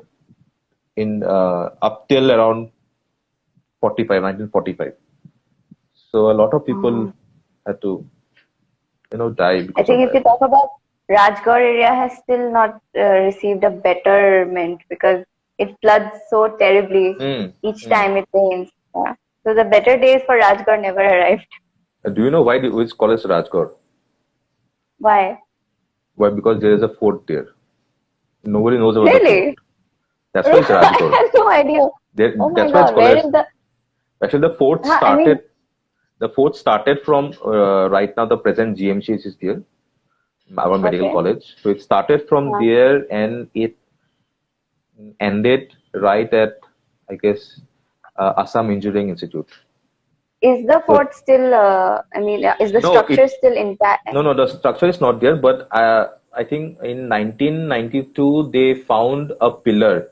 in up till around 1945. So a lot of people mm. had to, die I because of think if that. you talk about Rajgarh area has still not received a betterment because it floods so terribly Mm, each mm. time it rains. Yeah. So the better days for Rajgarh never arrived. Do you know why it's called as Rajgaur? Why? Why? Because there is a fort there. Nobody knows about the fort. Really? That's why it's I Rajgaur. had no idea. Oh my That's why it's God, called where as. is the? Actually, the fort I mean, started. The fort started from right now the present GMCH is there, our medical okay. college. So it started from Uh, there and it ended right at, I guess, Assam Engineering Institute. is the So fort still? Is the no, structure still intact? no, the structure is not there. But I think in 1992 they found a pillar,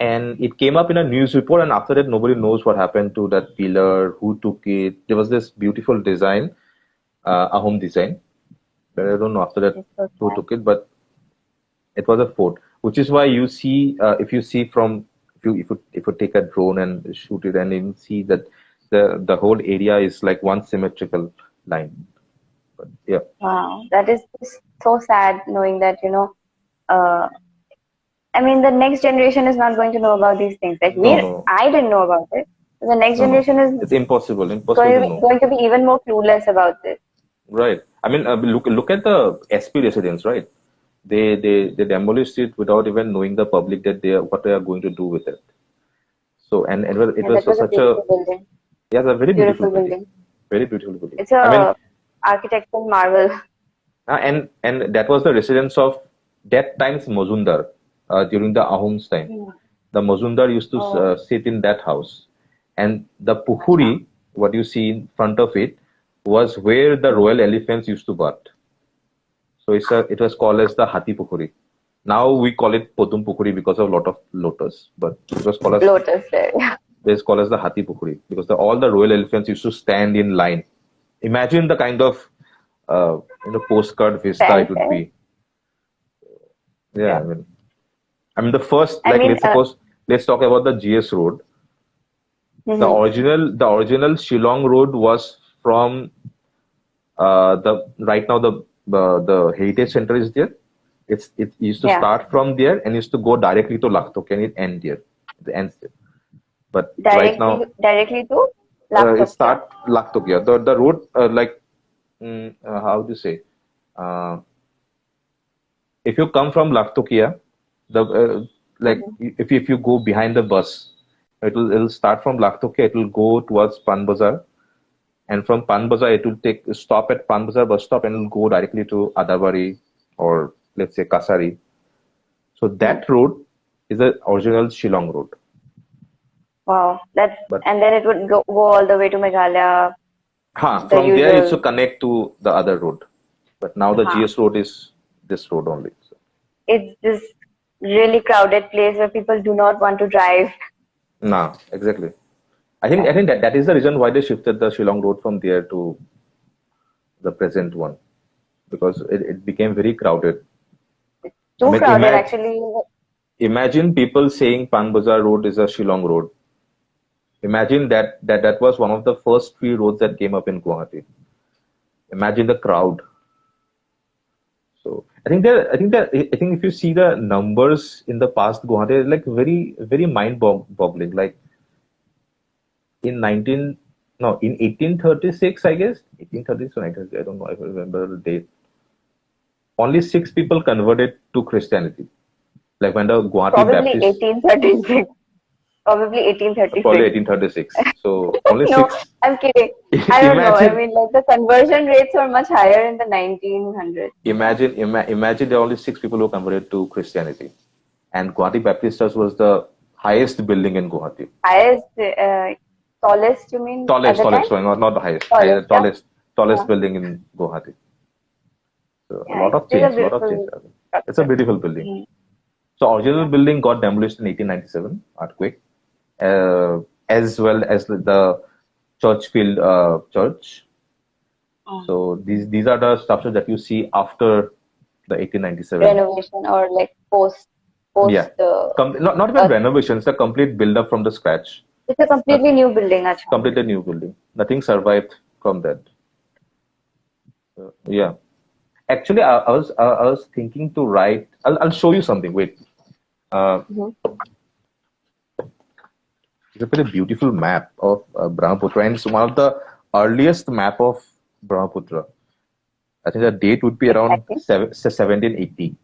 and it came up in a news report. And after that, nobody knows what happened to that pillar, who took it. There was this beautiful design, a home design, but I don't know after that It's so who sad. took it. But it was a fort, which is why you see, if you see from, if you take a drone and shoot it, and you see that the whole area is like one symmetrical line. But yeah, Wow, that is just so sad knowing that, uh, I mean, the next generation is not going to know about these things. Like no, no, I didn't know about it. The next no, no, generation is it's impossible to know. going to be even more clueless about this. Right. I mean, look at the SP residents, right? They demolished it without even knowing the public that what they are going to do with it. So and it Yeah, was that was a such a, beautiful building. yeah, a very beautiful Beautiful building, building. very beautiful building. It's I mean, a architectural marvel. and that was the residence of that time's Mozundar during the Ahom's time. Hmm. The Mozundar used to Oh, sit in that house, and the acha. Puhuri, what you see in front of it, was where the Hmm. royal elephants used to bath. So it was called as the Hati Pukhuri. Now we call it Podum Pukhuri because of a lot of lotus, but Lotus there. Yeah. it was called as the Hati Pukhuri because all the royal elephants used to stand in line. Imagine the kind of postcard vista it would Fanfare. be. Yeah, Yeah. I mean the first, I like, mean, let's talk about the GS road. mhm. The original Shillong road was from the right now the heritage center is there. It used to Yeah. start from there and used to go directly to Lakhtok, and it end there. It ends there. But right now Directly to it laptop. Yeah. start Lakhtok. Yeah, the road, like, how do you say? Uh, if you come from Laktokia, the like Mhm. if you go behind the bus, it'll start from Laktokia, it will go towards Pan Bazar, and from Pan Bazar it will take stop at Pan Bazar bus stop and it'll go directly to Adabari or let's say Kasari. So Hmm. that road is the original Shillong road, Wow, that's but and then it would go all the way to Meghalaya, the from there it usual. should connect to the other road. But now the Huh. GS road is this road only. So, It's this really crowded place where people do not want to drive. nah, exactly. I Right. think that is the reason why they shifted the Shillong road from there to the present one because it became very crowded. I Too mean, crowded actually. imagine people saying Pan Bazar Road is a Shillong road. Imagine that was one of the first three roads that came up in Guwahati. Imagine the crowd. So I think if you see the numbers in the past Guwahati, they're like very mind-boggling. Like in 19 no in 1836, I guess 1836 or 1930, I don't know, I remember the date. Only six people converted to Christianity. Like when the Guwahati Probably Baptist, 1836. Probably probably 1836. 1836. So only No, six. I'm kidding. I don't know. I Imagine, mean, like the conversion rates were much higher in the 1900s. imagine there are only six people who converted to Christianity, and Guwahati Baptist Church was the highest building in Guwahati. Highest, tallest, you mean, at the time? Sorry, not the highest, Tallest, yeah. tallest Yeah, building in Guwahati. So a yeah. It's still a lot of change beautiful happened. It's a structure. beautiful building. Mm, So original yeah. building got demolished in 1897 earthquake, as well as the Churchfield Church. Mm. So these are the structures that you see after the 1897. Renovation or like Yeah, post not even earth. renovations, the complete build up from the scratch. It's a Not completely new building, acha. completely new building. Nothing survived from that. Yeah, actually, I was thinking to write. I'll show you something. Wait, uh, Hmm. it's a very beautiful map of Brahmaputra, and it's one of the earliest map of Brahmaputra. I think the date would be around Exactly. 1780.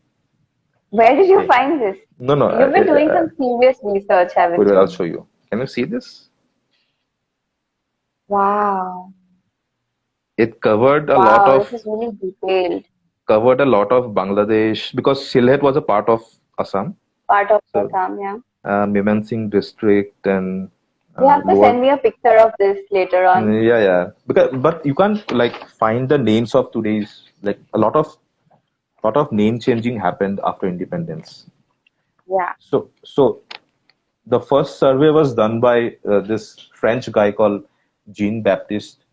Where did you Okay. find this? No, no. You've been doing some serious research, Wait, haven't wait, I'll you? show you. Can you see this? Wow. It covered a lot Wow, of this is really detailed. Bangladesh because Sylhet was a part of Assam. Part of So Assam, yeah. Mymensingh district and You have to lower. send me a picture of this later on. Yeah, yeah. Because but you can't like find the names of today's like a lot of name changing happened after independence. Yeah. So the first survey was done by this French guy called Jean Baptiste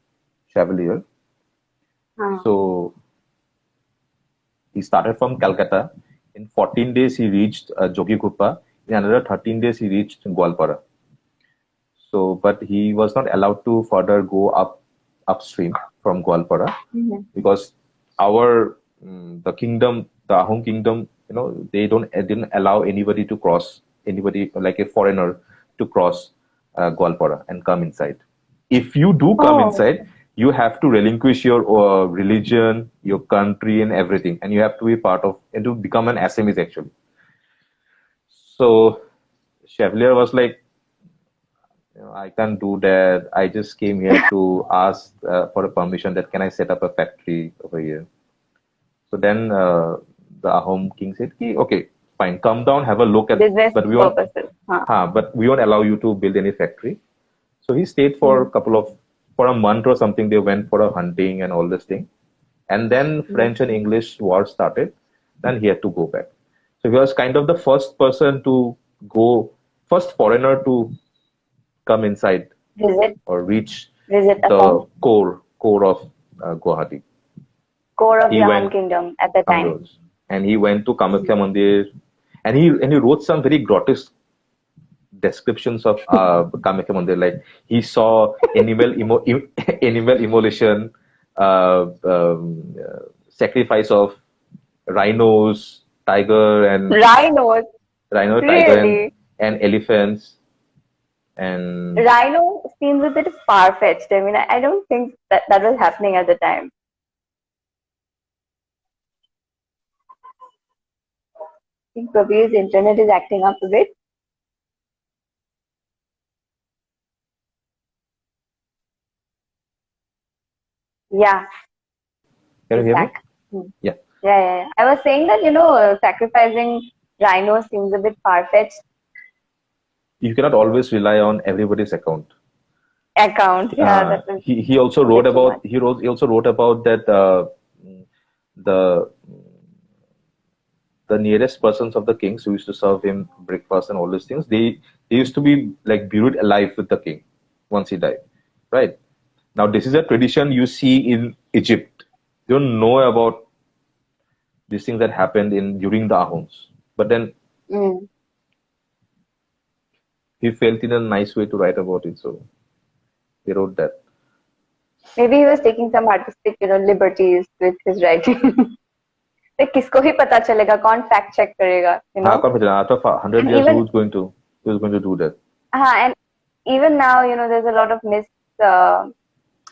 Chevalier. Huh. So he started from Calcutta. In 14 days, he reached Jogiguppa. In another 13 days, he reached Gwalpara. So, but he was not allowed to further go upstream from Gwalpara Mhm. because our the kingdom, the Ahom kingdom, they didn't allow anybody to cross, anybody like a foreigner to cross Gwalpara and come inside. If you do come Oh, inside, you have to relinquish your religion, your country, and everything, and you have to be part of and to become an Assamese actually. So Chevalier was like, I can't do that. I just came here to ask for a permission that can I set up a factory over here. So then the Ahom king said, okay, fine, come down, have a look at, business but purposes. Huh. we won't allow you to build any factory. So he stayed for Hmm. for a month or something. They went for a hunting and all this thing. And then Hmm. French and English war started. Then he had to go back. So he was kind of the first person to go, first foreigner to come inside Visit, or reach visit Assam. the core of Guwahati. Core of the He Ahom went kingdom at the time. Amroz, and he went to Mhm. Kamakhya Mandir, and he wrote some very grotesque descriptions of Kamakhya Mandir. Like he saw animal immolation, sacrifice of rhinos, tiger and Rhinos, tiger really? and elephants and Rhino seems a bit far-fetched. I mean, I don't think that was happening at the time. think Prabir's internet is acting up a bit. Yeah, Can you he's hear me? back. Hmm. Yeah. Yeah. I was saying that, sacrificing rhinos seems a bit far-fetched. You cannot always rely on everybody's account. Account. Yeah, that was He also a wrote bit too much. about he also wrote about that the the nearest persons of the kings who used to serve him breakfast and all these things, they used to be like buried alive with the king once he died, right? Now this is a tradition you see in Egypt. You don't know about these things that happened in during the Ahoms, but then Mm. he felt in a nice way to write about it, so he wrote that. Maybe he was taking some artistic, liberties with his writing. like, किसको ही पता चलेगा? कौन fact check करेगा? How confident after 100 And years even who's going to do that? and even now, there's a lot of uh,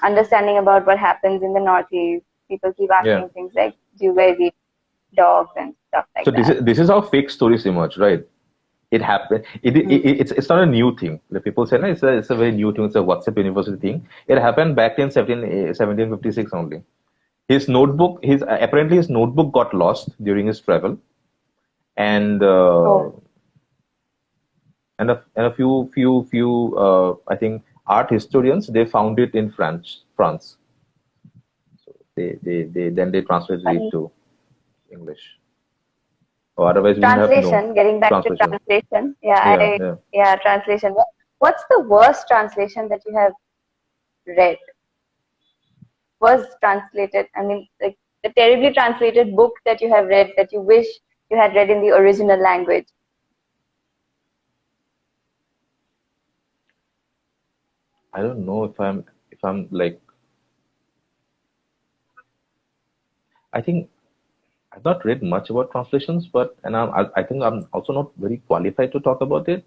understanding about what happens in the Northeast. People keep Yeah. asking things like, "Do you guys eat dogs and stuff like So that?" this is how fake stories emerge, right? It happened. Hmm. It's not a new thing. The people say no, it's a very new thing. It's a WhatsApp university thing. It happened back in 1756 only. His apparently his notebook got lost during his travel, and Oh, and a few I think art historians they found it in France. So they translated it funny. to English. Or otherwise we wouldn't have known Translation. Getting back to translation. translation. Yeah, yeah. Yeah, translation. What's the worst translation that you have read? Was translated? I mean, like the terribly translated book that you have read that you wish you had read in the original language. I don't know if I'm like I think I've not read much about translations, but and I think I'm also not very qualified to talk about it.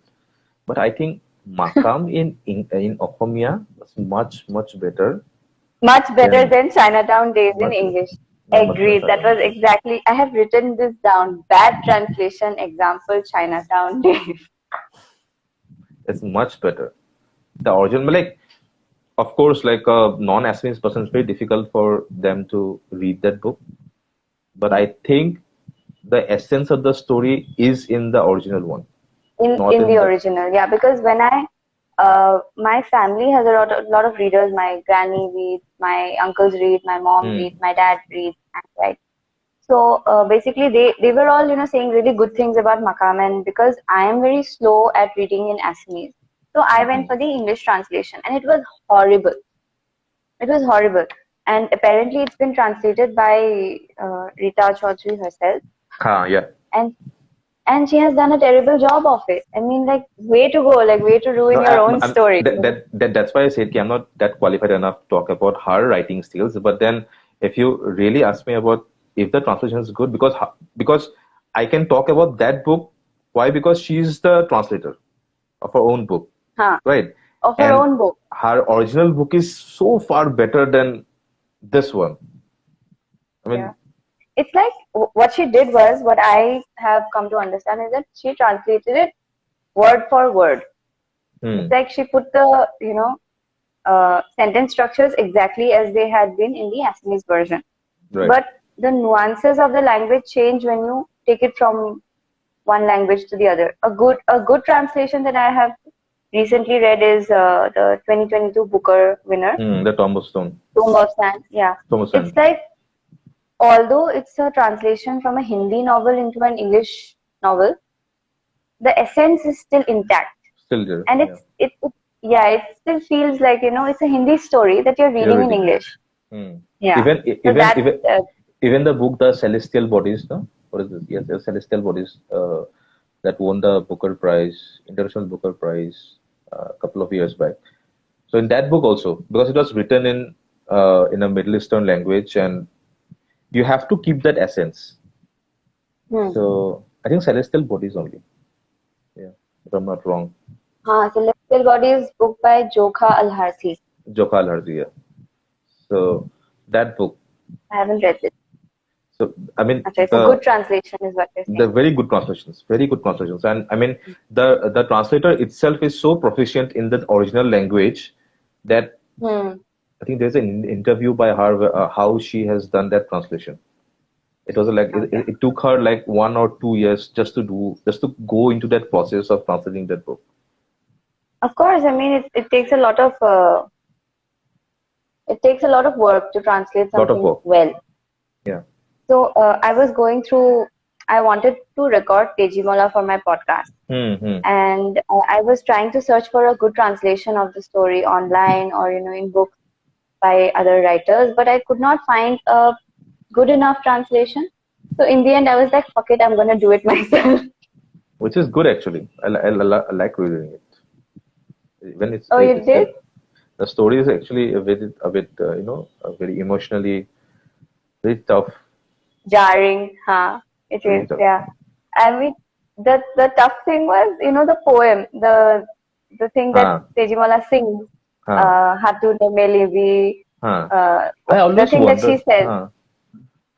But I think Makam in Ohomia was much better Much better than than Chinatown Days in much English. much better Agreed. That was than exactly, I have written this down. Bad translation example, Chinatown Days. it's much better. The original, like, of course, like a non-Assamese person, it's very difficult for them to read that book. But I think the essence of the story is in the original one, not In in the the. original, yeah, because when my family has a lot of readers. My granny reads, my uncles read, my mom reads, Hmm. my dad reads, and right. So basically, they were all saying really good things about Makam, and because I am very slow at reading in Assamese, so I went Hmm. for the English translation, and it was horrible. It was horrible, and apparently it's been translated by Rita Chaudhary herself, Yeah. and she has done a terrible job of it. I mean, like, way to go, like, way to No, ruin your own story. that's why I said I'm not that qualified enough to talk about her writing skills. But then, if you really ask me about if the translation is good, because I can talk about that book. Why? Because she's the translator of her own book, Huh? right? Of her And own book. her original book is so far better than this one. I Yeah. mean, It's like what she did was, what I have come to understand is that she translated it word for word. It's hmm, like she put the, sentence structures exactly as they had been in the Assamese version. right. But the nuances of the language change when you take it from one language to the other. A good translation that I have recently read is the 2022 Booker winner, The Thomas Stone, Tomb of Sand. Yeah, Thomas it's Sand, like, although it's a translation from a Hindi novel into an English novel, the essence is still intact, still there. and Yeah, yeah, it still feels like it's a Hindi story that you're you're reading in reading. English. Hmm. Yeah, Even so even that even even the book, The Celestial Bodies, no? What is this? Yes, The Celestial Bodies, that won the Booker Prize, International Booker Prize, a couple of years back. So in that book also, because it was written in a Middle Eastern language, and you have to keep that essence. hmm. So I think Celestial Bodies only. Yeah, if I'm not wrong. Celestial Bodies, book by Jokha Alharthi. Jokal Harzi, yeah. So that book. I haven't read it. So I mean Okay, it's a good translation, is what you're the saying. very good translations, and I mean the translator itself is so proficient in the original language that Hmm. I think there's an interview by her how she has done that translation. It was like Okay. it took her like 1 or 2 years just to go into that process of translating that book. Of course, I mean it takes a lot of work to translate Lot of something work. well. Yeah. So I was going through. I wanted to record Tejimola for my podcast, Hmm. and I was trying to search for a good translation of the story online or in books by other writers, but I could not find a good enough translation. So in the end, I was like, "Fuck it, I'm gonna do it myself." Which is good actually. I like reading it when Oh, you it's did? the story is actually a bit very emotionally very tough, Jarring, huh? It very is, tough. yeah. I mean, the tough thing was, the poem, the thing that Huh, Tejimola sings, huh, Hatu ne melibi, huh. uh, I the always thing that she wondered, says. huh,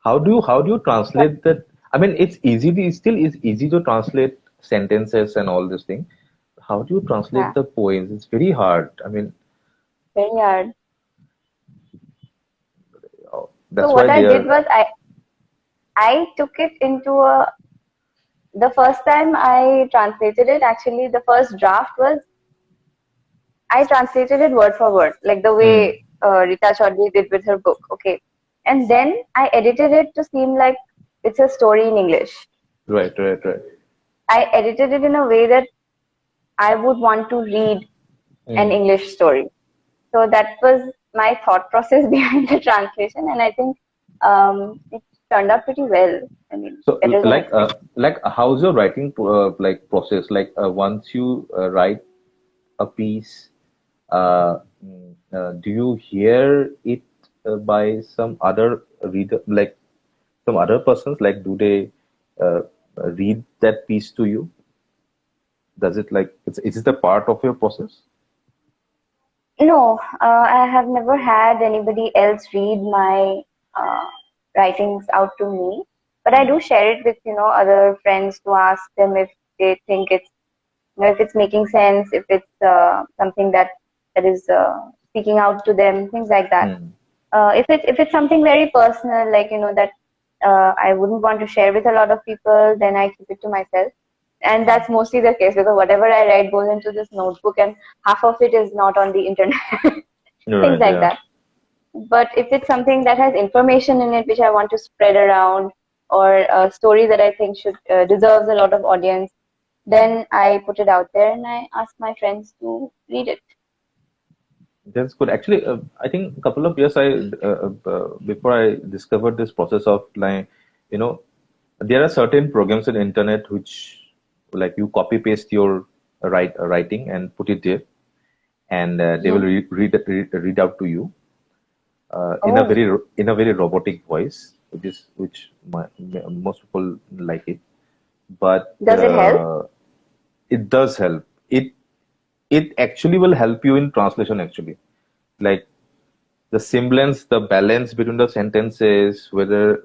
how do you translate that? I mean, it still is easy to translate sentences and all this thing. How do you translate Yeah, the poems? It's very hard. I mean, very hard. So that's why what I they did are. was I took it into the first time I translated it, actually, the first draft was I translated it word for word, like the Hmm. way Rita Chaudhary did with her book. Okay. And then I edited it to seem like it's a story in English. Right, right, right. I edited it in a way that I would want to read an Hmm. English story. So that was my thought process behind the translation, and I think it turned out pretty well. I mean, So, better than expected. how's your writing process? Like, once you write a piece, do you hear it by some other reader, like some other persons? Like, do they uh, read that piece to you? Does it like, is it a part of your process? No, I have never had anybody else read my uh, writings out to me, but I Hmm. do share it with other friends to ask them if they think it's if it's making sense, if it's something that is speaking out to them, things like that. Hmm. If it's something very personal, like that I wouldn't want to share with a lot of people, then I keep it to myself. And Hmm. that's mostly the case because whatever I write goes into this notebook, and half of it is not on the internet, You're things right, like yeah. that. But if it's something that has information in it which I want to spread around, or a story that I think should deserves a lot of audience, Hmm. then I put it out there and I ask my friends to read it. That's good. Actually, I think a couple of years before I discovered this process of like, you know, there are certain programs in the internet which like you copy paste your writing and put it there, and they will Mhm. read out to you Oh, in a very robotic voice, which most people like it, but does it help? it does help. It actually will help you in translation actually, like the semblance, the balance between the sentences, whether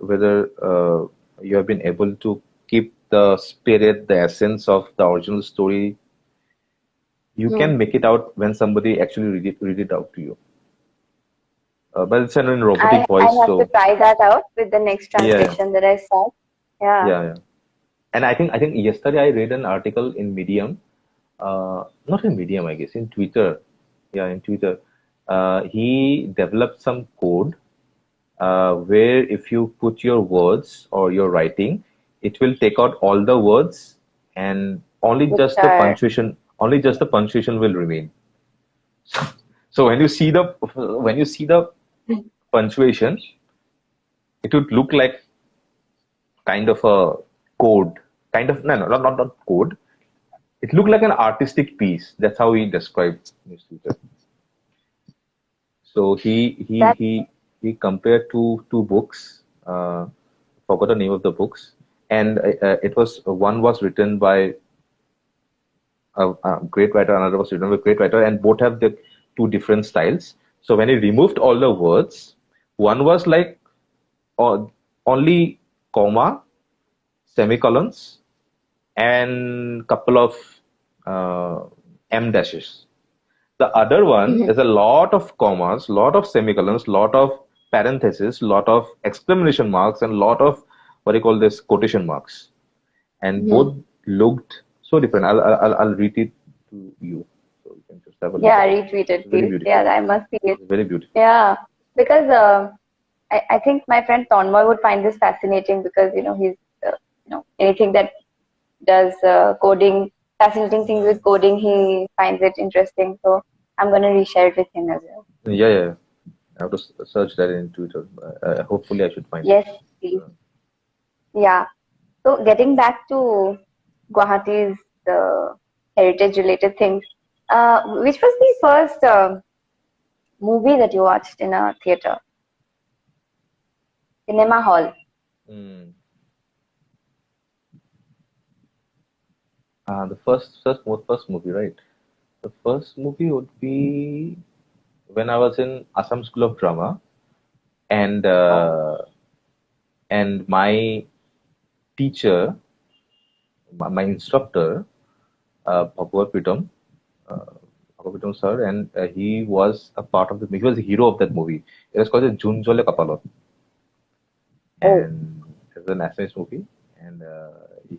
you have been able to keep the spirit, the essence of the original story. You Hmm. can make it out when somebody actually read it out to you. But it's in a robotic I voice, have to so try that out with the next yeah, translation that I saw. Yeah. yeah, yeah. And I think yesterday I read an article in Medium, not in Medium, I guess in Twitter. Yeah, in Twitter, he developed some code where if you put your words or your writing, it will take out all the words and Which are only just the punctuation will remain. So when you see the punctuation, it would look like kind of a code, kind of no, not code. It looked like an artistic piece. That's how he described his Twitter. So that he compared two books. Forgot the name of the books, and it was one was written by a great writer, another was written by a great writer, and both have the two different styles. So when he removed all the words, one was like uh, only comma, semicolons, and couple of M dashes. The other one is a lot of commas, lot of semicolons, lot of parentheses, lot of exclamation marks, and lot of what do you call this quotation marks. And both looked so different. I'll read it to you, so you can just have a look Yeah, at it. retweet it, It's very please. Yeah, beautiful. I must see it. It's very beautiful. Yeah, because I think my friend Tonmoy would find this fascinating because he's anything that does coding, fascinating things with coding, he finds it interesting. So I'm gonna reshare it with him as well. Yeah, yeah. I have to search that in Twitter. Hopefully, I should find it. Yes, please. Yeah. So getting back to Guwahati's heritage-related things, which was the first movie that you watched in a theater, cinema hall? Mm. The first movie, right? The first movie would be when I was in Assam School of Drama, and Oh, my teacher, my instructor, Bhagwat Pritam, uh, Bhagwat Pritam sir, and he was a part of the. He was the hero of that movie. It was called the Jun Jole Kapalot, oh, and it's an Assamese movie. And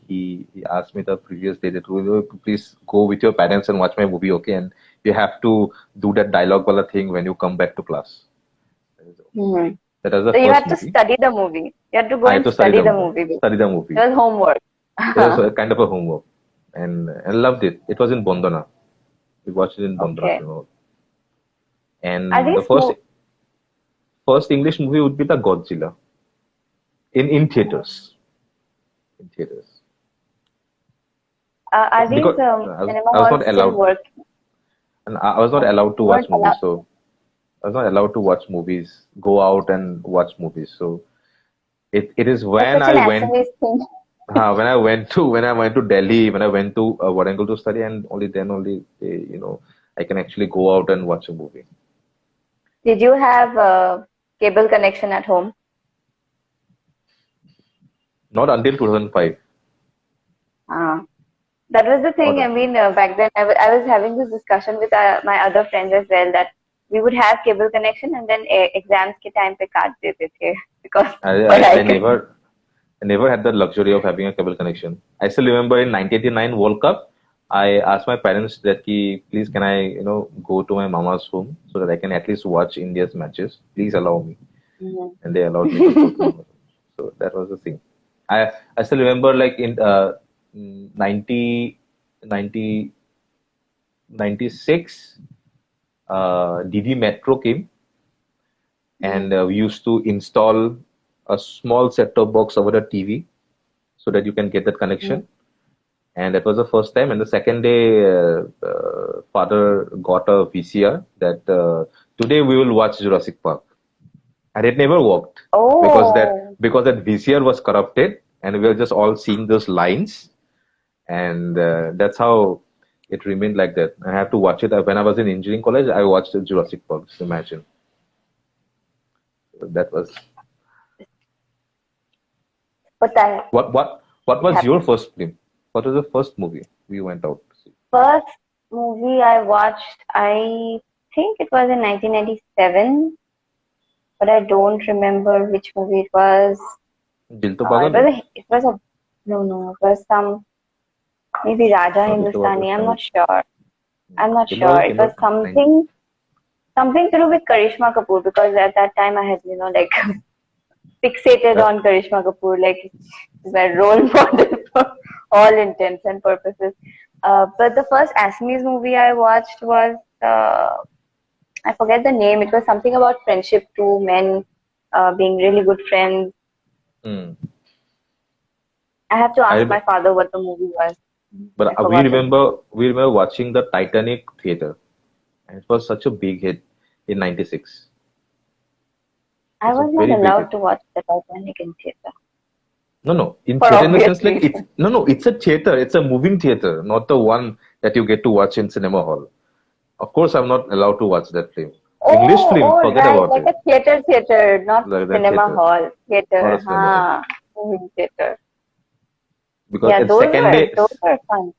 he asked me the previous day that, "Will you please go with your parents and watch my movie, okay? And you have to do that dialogue wala thing when you come back to class." I said, "Okay." hmm. That was the So you first had to movie. study the movie. You had to go I had and to study study the the movie. movie. Study the It movie. was homework. It was a kind of a homework, and I loved it. It was in Bondana. We watched it in Bondana, Okay. you know. Are And the these first English movie would be the Godzilla in theaters. In theaters, are these because cinema I was halls not still allowed, working? and I was not Oh, allowed to you watch weren't movies. allowed. So I was not allowed to watch movies, go out and watch movies. So it is That's when such I an went Assamese thing. when I went to Delhi, when I went to Warangal to study, and only then only I can actually go out and watch a movie. Did you have a cable connection at home? Not until 2005. Ah, that was the Not thing. I mean, back then I was having this discussion with my other friends as well that we would have cable connection and then exams के time पे काट देते थे because I, I, पढ़ाई I करनी. never I never had the luxury of having a cable connection. I still remember in 1989 World Cup, I asked my parents that please can I go to my mama's home so that I can at least watch India's matches. Please allow me, and they allowed me to go to mama's home. So that was the thing. I still remember like in 90, 90 96, DD Metro came, and we used to install a small set-top box over the TV so that you can get that connection. And that was the first time. And the second day, father got a VCR that today we will watch Jurassic Park, and it never worked because that Oh, because that VCR was corrupted, and we were just all seeing those lines, and that's how it remained like that. I have to watch it. When I was in engineering college, I watched Jurassic Park. Just imagine. That was but that what it was your happened. first film? What was the first movie we went out to see? First movie I watched, I think it was in 1997, but I don't remember which movie it was. Dil to pagal hai. It was a no, it was some maybe Raja No, Dil to pagal Hindustani. was I'm not 90. sure. I'm not Dil to sure. pagal It came was out 90. something to do with Karishma Kapoor because at that time I had like fixated Uh, on Karishma Kapoor, like she's my role model for all intents and purposes. But the first Assamese movie I watched was I forget the name. It was something about friendship, two men being really good friends. hmm. I have to I ask rem- my father what the movie was. but I forgot the name. we remember watching the Titanic theater, and it was such a big hit in '96. It I was a was not very big allowed hit. to watch the Titanic in theater No, no, in for theater in the obvious sense like reasons. it's a theater. It's a moving theater, not the one that you get to watch in cinema hall. Of course, I'm not allowed to watch that film. English film, Oh, forget right, about like it. a theater, not Like that cinema theater, hall, not a theater. cinema hall. Huh. moving theater. because Yeah, it's those were fun.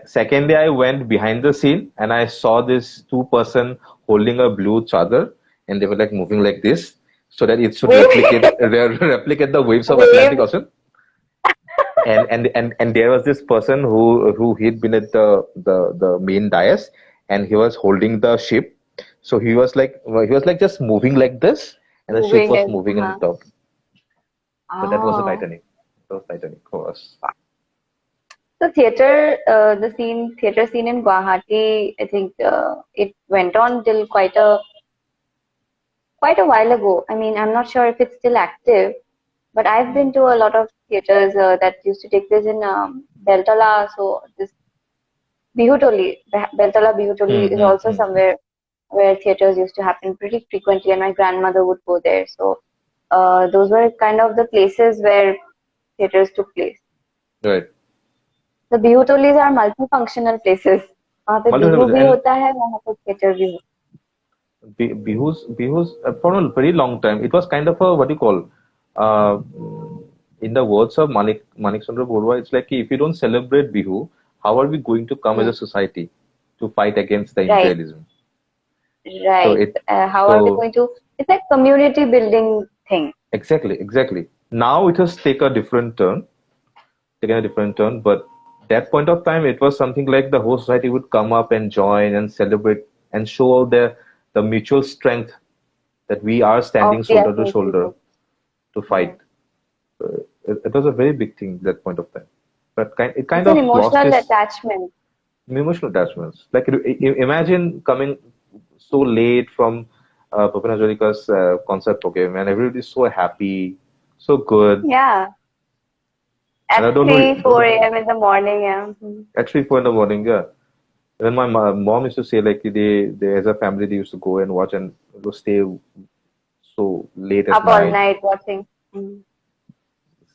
second day I went behind the scene and I saw this two-person holding a blue chadar and they were like moving like this so that it should Wave, replicate the waves of Atlantic wave. Ocean. And there was this person who he'd been at the main dais and he was holding the ship. So he was like just moving like this and the ship Moving was and moving in the top. So that was the oh. Titanic. That was Titanic for us. So theater scene in Guwahati, I think it went on till quite a while ago. I mean, I'm not sure if it's still active, but I've been to a lot of theaters that used to take place in Beltala. So this Bihutoli, Beltala Bihutoli is also Mm-hmm. somewhere where theaters used to happen pretty frequently, and my grandmother would go there. So those were kind of the places where theaters took place. Right. The Bihutolis are multifunctional places. वहाँ पे Bihu Multiple भी and होता है, वहाँ पे theater भी होता Bihus for a very long time. It was kind of a what do you call uh, in the words of Manik Chandra Borua, it's like if you don't celebrate Bihu, how are we going to come है. as a society to fight against the Right, imperialism? So right. it How are we so going to? It's like community building thing. exactly. Now it has taken a different turn, but that point of time it was something like the whole society would come up and join and celebrate and show the mutual strength that we are Of standing the shoulder to ethnic shoulder people. to Yes. fight. It was a very big thing that point of time, but it kind It's an of lost emotional its attachment. emotional attachments. Like imagine coming so late from Bhupin Hazarika's concert program, and everybody's so happy, so good, Yeah, and I at don't know, 3, 4 a.m. in the morning. Yeah. Mhm. actually 4 in the morning, yeah. When my mom used to say like they as a family they used to go and watch and stay so late at Up all night. night watching. Mhm.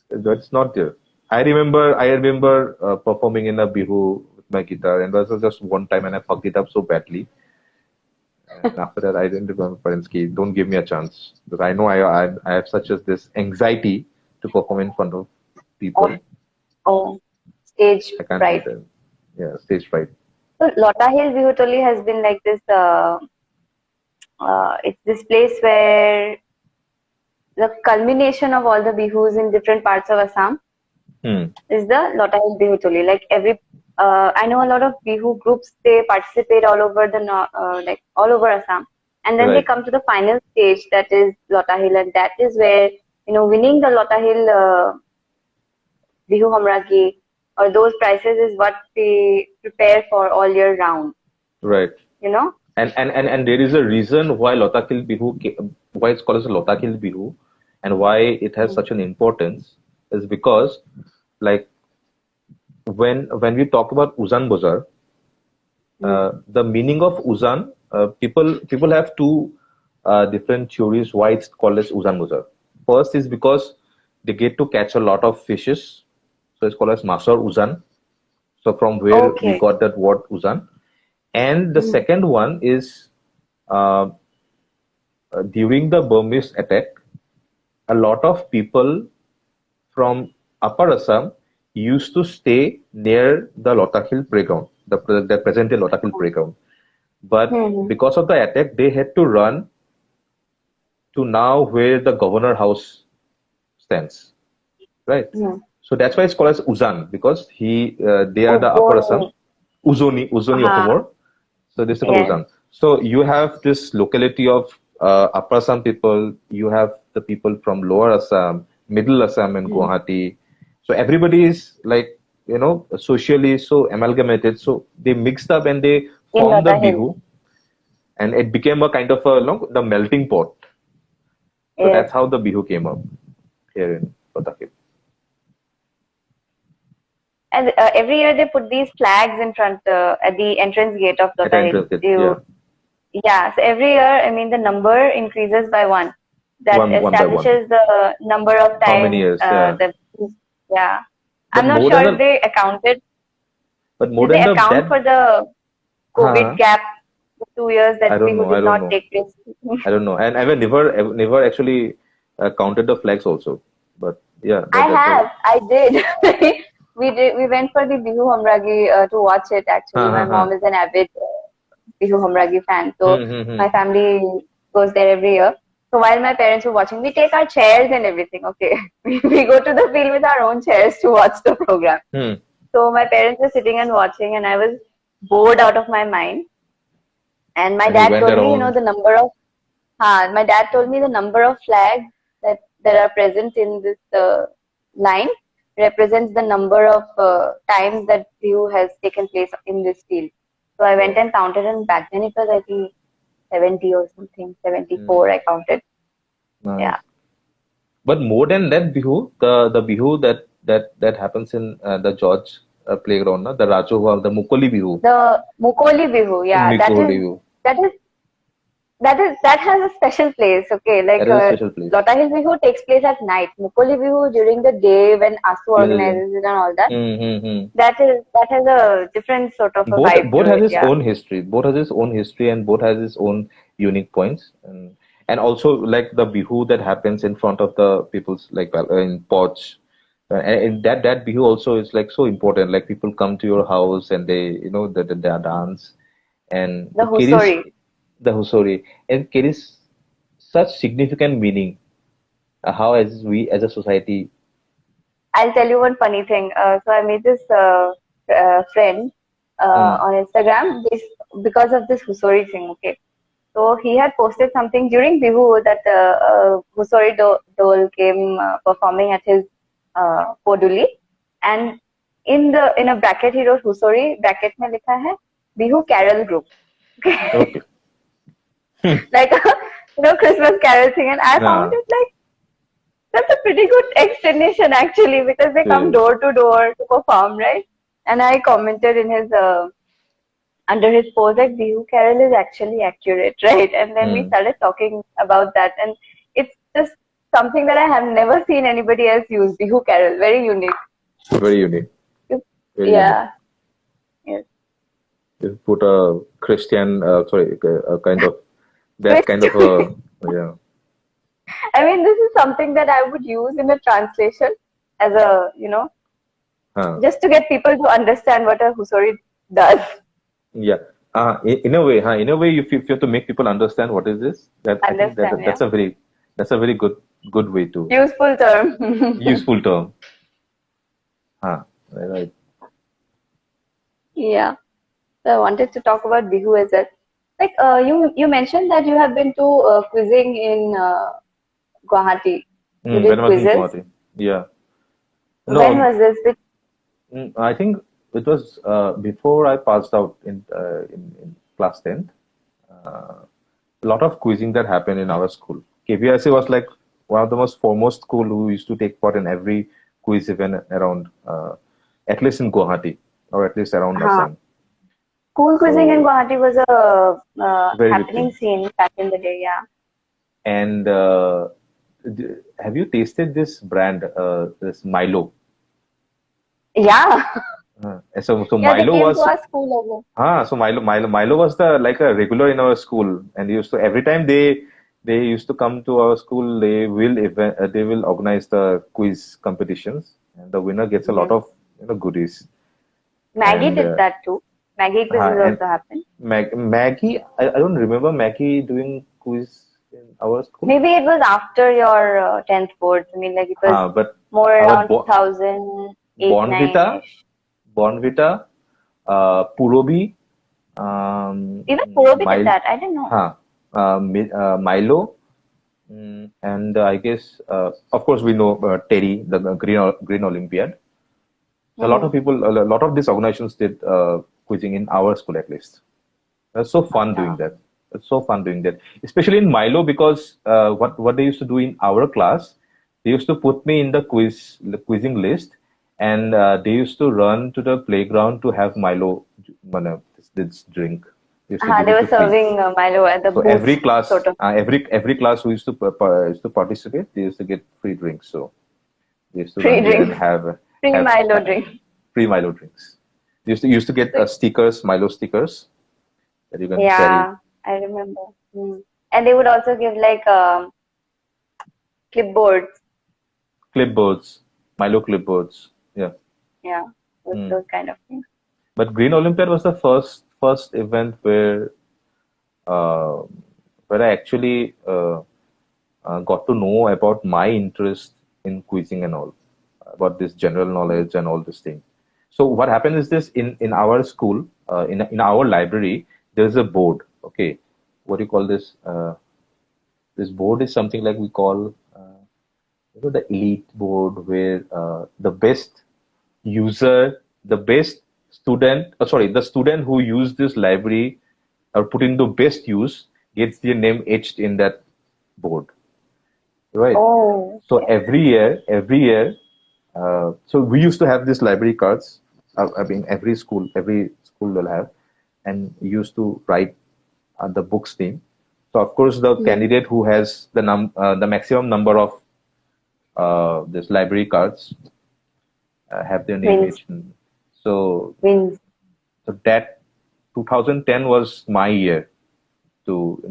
That's not there. I remember performing in a bihu with my guitar, and that was just one time, and I fucked it up so badly. And after that, I didn't tell my parents, "Ki, don't give me a chance," because I know I have such as this anxiety to perform in front of Oh, people. oh, stage I can't do fright. that. Yeah, stage fright. So Lota Hill Bihutoli has been like this. It's this place where the culmination of all the bihus in different parts of Assam Hmm. is the Lota Hill Bihutoli. Like I know a lot of bihu groups. They participate all over like all over Assam, and then they Right. come to the final stage that is Lota Hill, and that is where winning the Lota Hill Bihu Hamragi or those prizes is what they prepare for all year round. Right. You know? And there is a reason why Lotakil Bihu, why it's called as a Lotakil Bihu, and why it has Mm, such an importance is because, like, when we talk about Uzan Bazar, mm. the meaning of Uzan, people have two different theories why it's called as Uzan Bazar. First is because they get to catch a lot of fishes, so it's called as Masar Uzan. So from where we Okay. got that word Uzan. And the Mm, second one is uh, during the Burmese attack, a lot of people from Upper Assam used to stay near the Lotakil playground, the present day Lotakil playground. But mm, because of the attack, they had to run to now where the governor house stands, right? mm. So that's why it's called as Uzan because they are the Upper Ugoni. Assam, Uzoni Uh-huh. Opomor. So this is called Yes. Uzan. So you have this locality of Upper Assam people, you have the people from Lower Assam, Middle Assam and Mm. Guwahati. So everybody is like, socially so amalgamated. So they mixed up and they In formed the Lota Hill. Bihu and it became a kind of the melting pot. So Yes. that's how the Bihu came up here in Rotakil. And every year they put these flags in front at the entrance gate of At the Lota Hill. entrance, yeah, Yeah. So every year, I mean, the number increases by one. That one by one. establishes the number of How many times years? Yeah, yeah. but I'm not more sure than if the they accounted. but more Did they than the account that, for the COVID huh? gap, the 2 years I that don't Bihu know. I did don't not know. take place? I don't know. And I never actually counted the flags also. But Yeah, I that. have. I did. We did. We went for the Bihu Hamragi to watch it. Actually, Ha my ha ha. mom is an avid Bihu Hamragi fan, so my Hmm. family goes there every year. So while my parents were watching, we take our chairs and everything. Okay, we go to the field with our own chairs to watch the program. Hmm. So my parents were sitting and watching, and I was bored out of my mind. And my And you dad went told me, around. the number of my dad told me the number of flags that are present in this line represents the number of times that view has taken place in this field. So I went Wow. and counted, and back then it was, I think, 70 or something, 74 Hmm. I counted. Yeah. Nice. But more than that bihu, the bihu that happens in the George playground, na, the Rajohua, the Mukoli bihu, The Mukoli Bihu, yeah, Mikoli bihu, that is that has a special place. Okay, that like is a special place. Lota Hill Bihu takes place at night. Mukoli Bihu during the day when ASU During the day. organizes it and all that. Hmm. That has a different sort of a vibe Both to has it. its Yeah, own history. Both has its own history, and both has its own unique points. And also like the bihu that happens in front of the people's like in porch. And that bihu also is like so important. Like people come to your house and they dance, and the it carries Husori. the husori, and it carries such significant meaning. How as we as a society. I'll tell you one funny thing. So I made this friend Hmm. on Instagram because of this Husori thing. Okay, so he had posted something during Bihu that Husori Dole came performing at his Poduli, and in a bracket he wrote Husori, bracket में लिखा है Bihu Carol Group. Okay, Okay. like Christmas carol thing, and I found Yeah. it like that's a pretty good explanation actually, because they come Yes. door to door to perform, right? And I commented in his under his post like Bihu Carol is actually accurate, right? And then we Hmm. started talking about that, and it's just something that I have never seen anybody else use. Bihu Carol, very unique. Very unique. Very unique. Yeah, yes. You put a Christian, sorry, a kind of that kind Twist. of a yeah. I mean, this is something that I would use in a translation as a, Huh. just to get people to understand what a Husori does. Yeah. In a way, huh? In a way, if you have to make people understand what is this, that I think Understand, yeah. that's a very good way to Useful term. useful term. Huh. Right. Yeah. So I wanted to talk about Bihu as well. Like you mentioned that you have been to quizzing in Guwahati. You When did I was in quizzes. Guwahati. Yeah. When No, was this? Which, I think it was before I passed out in class 10th. A lot of quizzing that happened in our school. KVIC was like one of the most foremost school who used to take part in every quiz event around, at least in Guwahati or at least around uh, Assam. school quizzing in So Guwahati was a very big happening thing. scene back in the day. Yeah. And have you tasted this brand, this Milo? Yeah. So Yeah, they Milo came to was our school as well. Milo was the like a regular in our school, and used to every time they used to come to our school, they will organize the quiz competitions, and the winner gets a lot Mhm. of goodies. Maggie And did that too. Maggie quizzes and also happened. Maggie, I don't remember Maggie doing quiz in our school. Maybe it was after your 10th boards. I mean, like it was But more our around 2008, 9 Bonvita, ish. Bonvita, Purobi, Even Purobit did Mil, that. I didn't know. Milo, and I guess, of course, we know Terry, the Green Olympiad. So a lot Hmm. of people, a lot of these organizations did quizzing in our school at least. That's so fun doing Acha. that. It's so fun doing that, especially in Milo because what they used to do in our class, they used to put me in the quizzing list, and they used to run to the playground to have Milo, this drink. They used to give They it were to kids. serving Milo at the So every booths, class, sort of. every class who used to participate, they used to get free drinks. So they used to Free run there and drinks. Free have Milo drink. free Milo drinks. They used to get So, stickers, Milo stickers that you can carry. yeah, I remember. Hmm. And they would also give like clipboards. clipboards, Milo clipboards. Yeah. Yeah, Hmm. those kind of things. But Green Olympiad was the first event uh, where I actually got to know about my interest in quizzing and all, about this general knowledge and all this thing. So what happened is this in our school, in our library, there is a board. Okay, what do you call this? This board is something like we call the elite board, where the best user, the best student, the student who used this library or put into best use gets their name etched in that board, right? Oh, So okay. every year, so we used to have these library cards. I mean, every school will have, and we used to write the book's name. So of course, the Hmm. candidate who has the maximum number of this library cards have their name Wins, etched. So wins. so that 2010 was my year to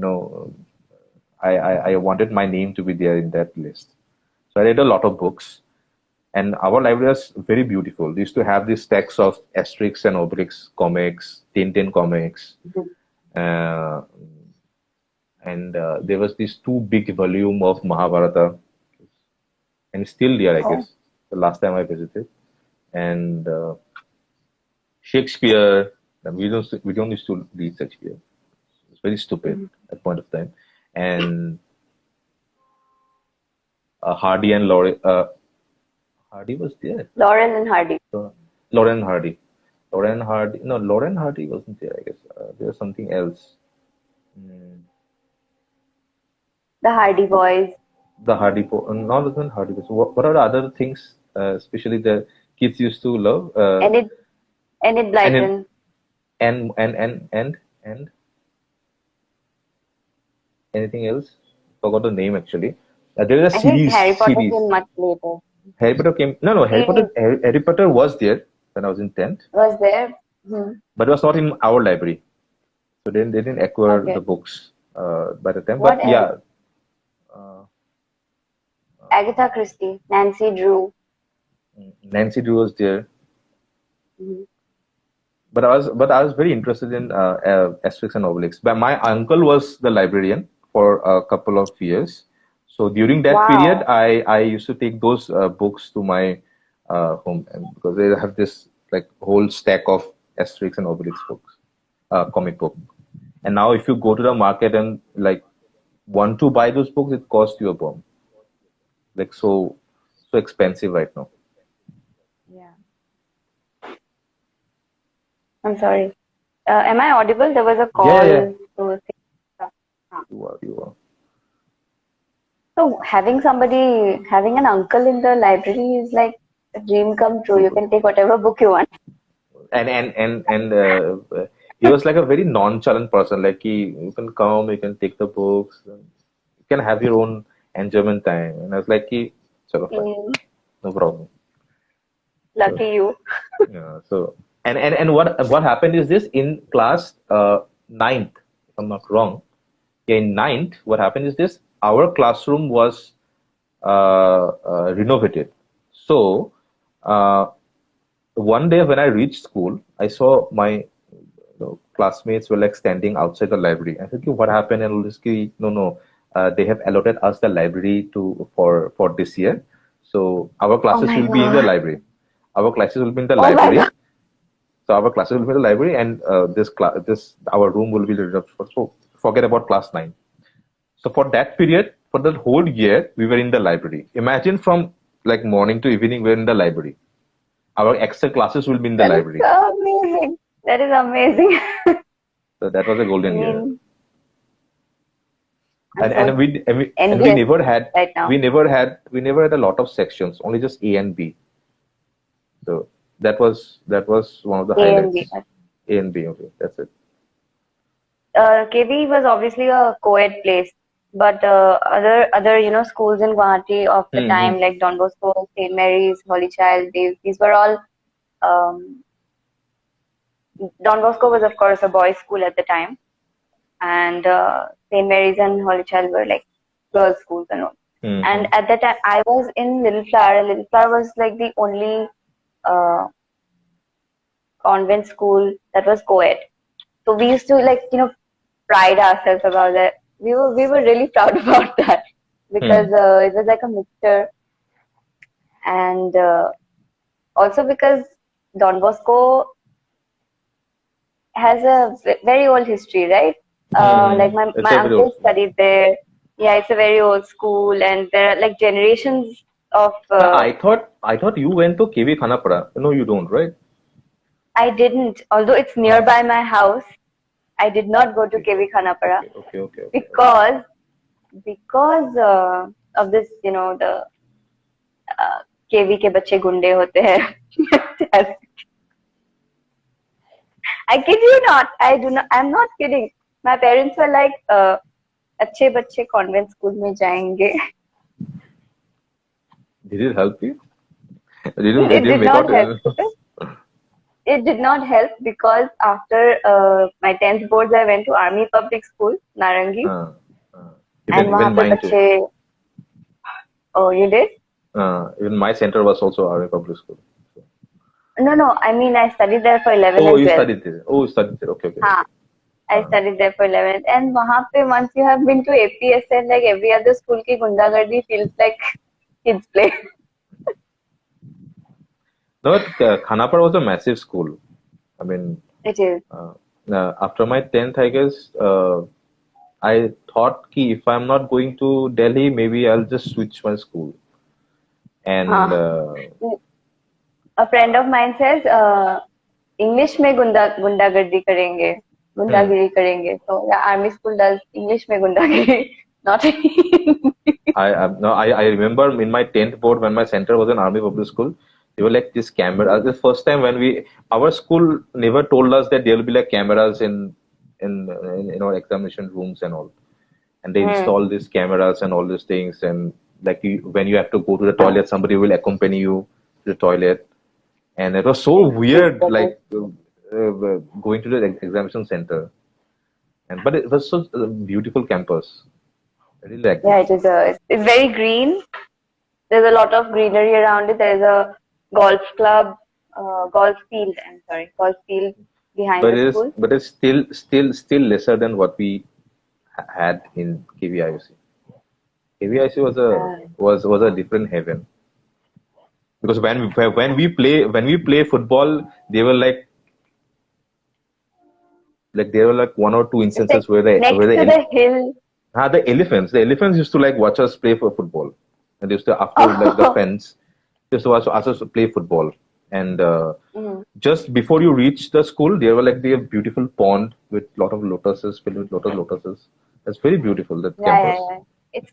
I wanted my name to be there in that list. So I read a lot of books, and our library was very beautiful. They used to have these stacks of Asterix and Obelix comics, Tintin comics, Mhm. uh, and there was this two big volume of Mahabharata, and it's still there, I Oh, guess. The last time I visited, and Shakespeare. And we don't used to read Shakespeare. It's very stupid mhm. at point of time, and Hardy and Laurie. Hardy was there. Laurel and Hardy, So, Lauren Hardy. Lauren Hardy. No, Lauren Hardy wasn't there, I guess. There was something else. Mm, the Hardy Boys, the Hardy. No, it wasn't Hardy. So what are the other things, especially the kids used to love? Enid, Enid And in, Blyton. and anything else? Forgot the name actually. There is a I think series. Harry Potter Series. came much later. Harry Potter came. No, no. Harry He Potter. Harry Potter was there when I was in 10th, was there. Hmm. but it was not in our library. So they didn't acquire the Okay. books by the time. What But else? yeah, uh, Agatha Christie, Nancy Drew. Nancy Drew was there. Hmm. But I was very interested in Asterix and Obelix. But my uncle was the librarian for a couple of years. So during that period, Wow. I used to take those books to my home, and because they have this like whole stack of Asterix and Obelix books, comic book. And now if you go to the market and like want to buy those books, it costs you a bomb. Like so expensive right now. Yeah. I'm sorry. Am I audible? There was a Yeah, yeah, yeah. call to say stuff. Huh. You are. So having an uncle in the library is like a dream come true. You Super. can take whatever book you want. And he was like a very nonchalant person. Like you can come, you can take the books, you can have your own enjoyment time. And I was like, chalo fine, Mm, no problem. So lucky you. yeah, and what happened is this in class ninth, if I'm not wrong. Yeah, in ninth, what happened is this: our classroom was renovated. So uh, one day when I reached school, I saw my classmates were like standing outside the library. I said, "Okay, what happened?" And all this, "Ki, no, no, they have allotted us the library for this year. So our Oh classes my will be in the god. library. Our classes will be in the Oh my god. library. So our classes will be in the library, and this our room will be reserved for. So forget about class nine. So for that period, for the whole year, we were in the library. Imagine from like morning to evening, we're in the library. Our extra classes will be in the That is library. so amazing. That is amazing. So that was a I golden year. mean, I'm And so we envious never had right now. we never had a lot of sections, only just A and B. So that was one of the A and B. highlights. A and B, okay, that's it. KV was obviously a co-ed place, but other schools in Guwahati of the Hmm. time like Don Bosco, St. Mary's, Holy Child, these were all. Um, Don Bosco was of course a boys' school at the time, and St. Mary's and Holy Child were like girls' schools and all. And Mm-hmm. at that time, I was in Little Flower. Little Flower was like the only uh, convent school that was co-ed. So we used to like pride ourselves about that. We were really proud about that because Hmm. it was like a mixture, and also because Don Bosco has a very old history, right? Like Hmm. It's my a very old uncle school. studied there. Yeah, it's a very old school, and there are like generations of. I thought you went to KV Khanapara. No, you don't, right? I didn't, although it's Ah, nearby my house. I did not go to okay, KV Khanapara okay, okay, okay, okay, okay. because of this, the केवी के बच्चे गुंडे होते हैं. I kid you not. I do not. I'm not kidding. My parents were like, अच्छे बच्चे convent school में जाएंगे. Did it help you? Did It you did make not out? help because it did not help because after my 10th boards, I went to Army Public School, Narangi, Uh, uh, and वहाँ even पे mine too. बच्चे. Oh, you did? Even my center was also our public school. So. No, no. I mean, I studied there for 11 Oh, and you 12. studied there. Oh, you studied there. Okay, okay, हाँ, okay. I Uh, studied there for 11th, and वहाँ पे once you have been to APSN, like every other school की गुंडागर्दी feels like kids play. no, Khanapara was a massive school. I mean, It is. uh, after my 10th, I guess, I thought ki if I'm not going to Delhi, maybe I'll just switch my school. And हाँ. A friend of mine says, English में गुंडागर्दी करेंगे, hmm, गुंडागिरी करेंगे. So yeah, Army school does English में गुंडागिरी, not in. no, I remember in my 10th board when my center was an army public school, they were like this camera. The first time when our school never told us that there will be like cameras in our examination rooms and all. And they Hmm. install these cameras and all these things. And like when you have to go to the toilet, somebody will accompany you to the toilet. And it was so weird, like going to the examination center. And but it was such a beautiful campus. I really liked it. Yeah, it is. It's very green. There's a lot of greenery around it. There's a golf club, golf field. I'm sorry, golf field behind But the school. it's still lesser than what we had in KVIOC. KVIOC Uh, was a different heaven because when we play football, they were like there were like one or two it's like instances where the next to the hill. the elephants used to like watch us play for football, and they used to after like the Oh, fence just to watch us play football. And mm. just before you reach the school, there were like the beautiful pond with lot of lotuses filled with lot of lotuses. It's very beautiful that Yeah, yeah, campus. yeah. It's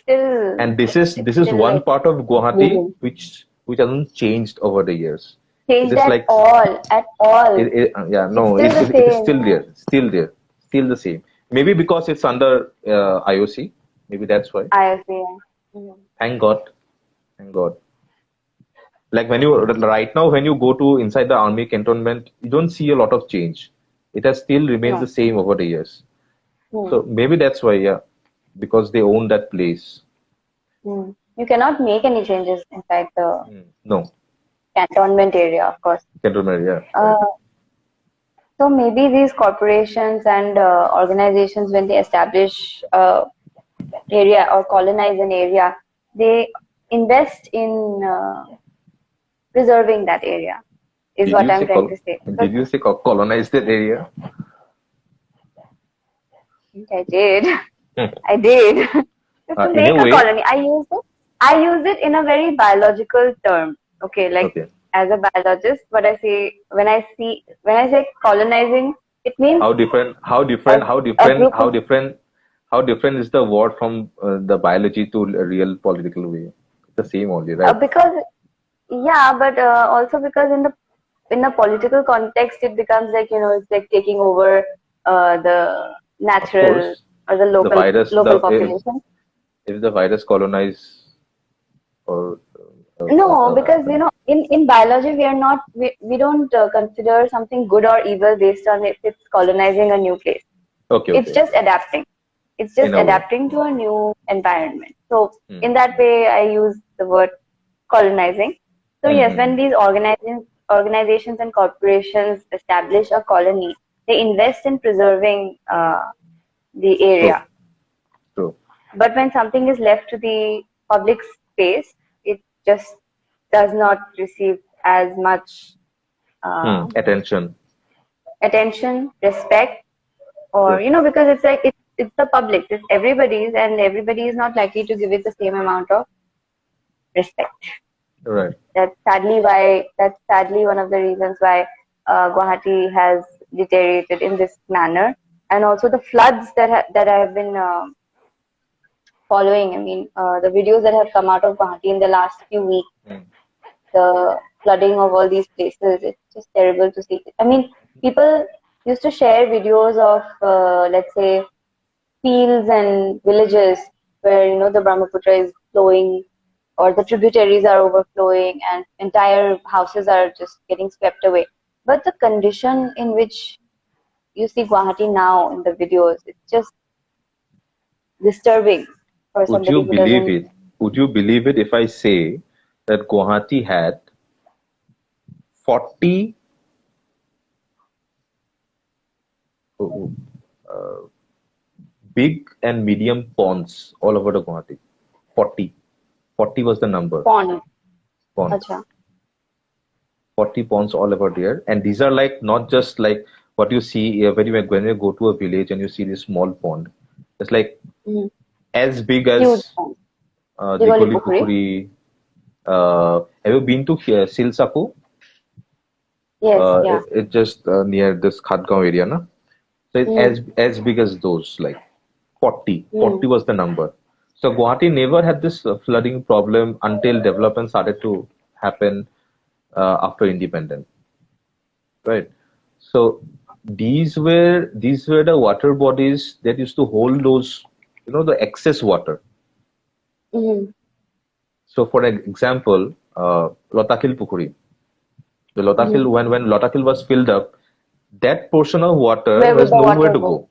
still And this is one like part of Guwahati moving. which hasn't changed over the years. It Changed is at like all, at all. yeah, It's no, still the it is same. still there, still the same. Maybe because it's under IOC, maybe that's why. I see. Mm. Thank God, thank God. Like right now when you go to inside the army cantonment, you don't see a lot of change. It has still remains the No. same over the years. Hmm. So maybe that's why, yeah, because they own that place. Hmm. You cannot make any changes inside the No, cantonment area, of course. cantonment, yeah, Uh, right. so maybe these corporations and organizations, when they establish area or colonize an area, they invest in preserving that area. Is Did what you I'm say trying to say. Because colonize that area? I think I did. Hmm. I did. To In a make a way, colony. I use it in a very biological term. Okay, like okay. as a biologist, what I say when I say colonizing, it means How different? How a, different? How a different? group How of different? How different is the word from the biology to a real political way? It's the same only, right? because yeah, but also because in the political context, it becomes like it's like taking over the Of natural course, or the the local virus. The local population. if the virus colonize or No, because in biology we don't consider something good or evil based on if it's colonizing a new place. okay, It's okay, just adapting. It's in just a way. adapting to a new environment. So in that way, I use the word colonizing. So yes, when these organizations and corporations establish a colony, they invest in preserving the True. area. True. But when something is left to the public space, it just does not receive as much uh, Attention. attention, respect, or Yes. because it's like it's the public, it's everybody's, and everybody is not likely to give it the same amount of respect. Right. That's sadly one of the reasons why Guwahati has deteriorated in this manner, and also the floods that I have been following. I mean, the videos that have come out of Guwahati in the last few weeks, Mm. the flooding of all these places, it's just terrible to see. I mean, people used to share videos of, let's say, fields and villages where the Brahmaputra is flowing or the tributaries are overflowing and entire houses are just getting swept away. But the condition in which you see Guwahati now in the videos, it's just disturbing for Would you somebody who believe doesn't. it? Would you believe it if I say that Guwahati had 40 uh, big and medium ponds all over the Guwahati? 40. 40 was the number. Pond. Ponds. Acha. 40 ponds all over there. And these are like not just like what you see when you go to a village and you see this small pond. It's like Mhm. as big Huge as pond. Digoli Digoli Pukri. Pukuri. Have you been to Silsapu? Yes, yeah. It's just near this Khatgaon area, na? So it's Mm. as big as those, like 40. Mm. 40 was the number. So Guwahati never had this flooding problem until development started to happen after independence, right? So these were the water bodies that used to hold those, the excess water. Mm. So for example, Lotakil Pukuri. The Mm. Lotakil, when Lotakil was filled up, that portion of water Where would has the nowhere water to go? go.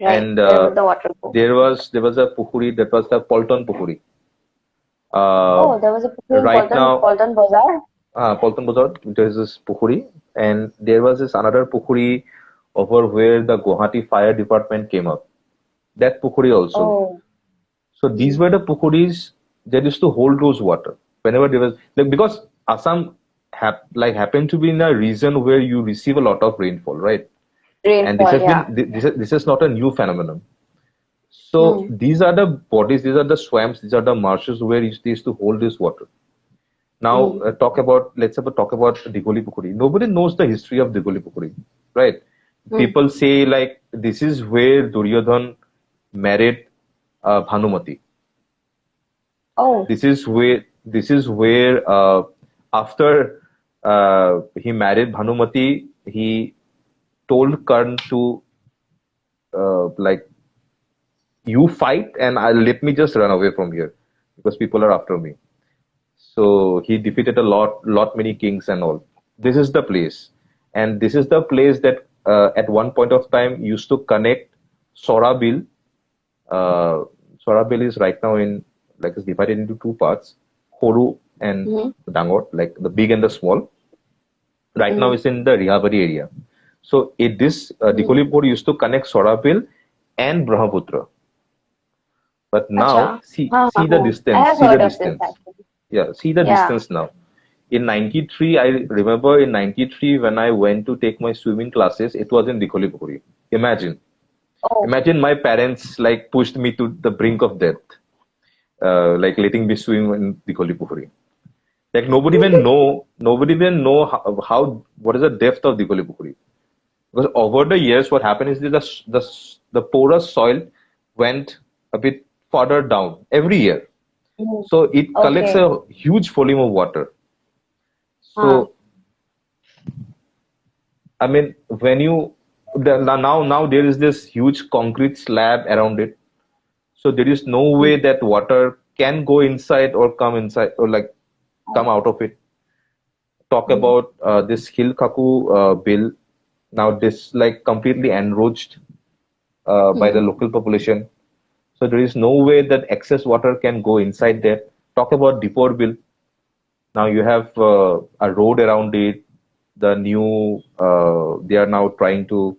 Right. And Where would the water go? there was a Pukuri that was the Polton Pukuri. Uh, Oh, there was a Pukri in right now, Polton Bazaar. Polton Bazar, there is this Pukuri, and there was this another Pukuri over where the Guwahati Fire Department came up. That Pukuri also. Oh. So these Mm. were the Pukuris that used to hold those water whenever there was, like, because Assam happened to be in a region where you receive a lot of rainfall, right? And this Rainfall, has yeah. been this is not a new phenomenon. So Mm. these are the bodies, these are the swamps, these are the marshes where they used to hold this water. Now Mm. let's talk about Digoli Pukuri. Nobody knows the history of Digoli Pukuri, right? Mm. People say like this is where Duryodhan married Bhanumati. Oh. This is where after he married Bhanumati, he told Karn to like you fight and let me just run away from here because people are after me. So he defeated a lot many kings and all. This is the place, and this is the place that at one point of time used to connect Sorabil. Uh, Sorabil is right now in like it's divided into two parts, Horu and Mm-hmm. Dangor, like the big and the small. Right now Mm. it's in the Rihabari area. So this Mm. Dikolipur used to connect Sorabil and Brahmaputra. But now Acha. Ha, ha, see the ha. I distance, have see the heard of this distance. actually. Yeah, see the Yeah. distance now. In 93, I remember in 93 when I went to take my swimming classes, it was in Dikolipuri. Imagine. Oh. Imagine my parents like pushed me to the brink of death, like letting me swim in Dikolipuri. Like nobody even know what is the depth of Dikolipuri. Because over the years, what happened is the porous soil went a bit further down every year. Mm. So it collects Okay. a huge volume of water. Huh. So I mean, when you now there is this huge concrete slab around it, so there is no way Mm. that water can go inside or come inside or like come out of it. Talk Mm. about this Hill Kaku bill. Now this like completely enroached by the Mm. local population. So there is no way that excess water can go inside there. Talk about Deepor Bill. Now you have a road around it. The new they are now trying to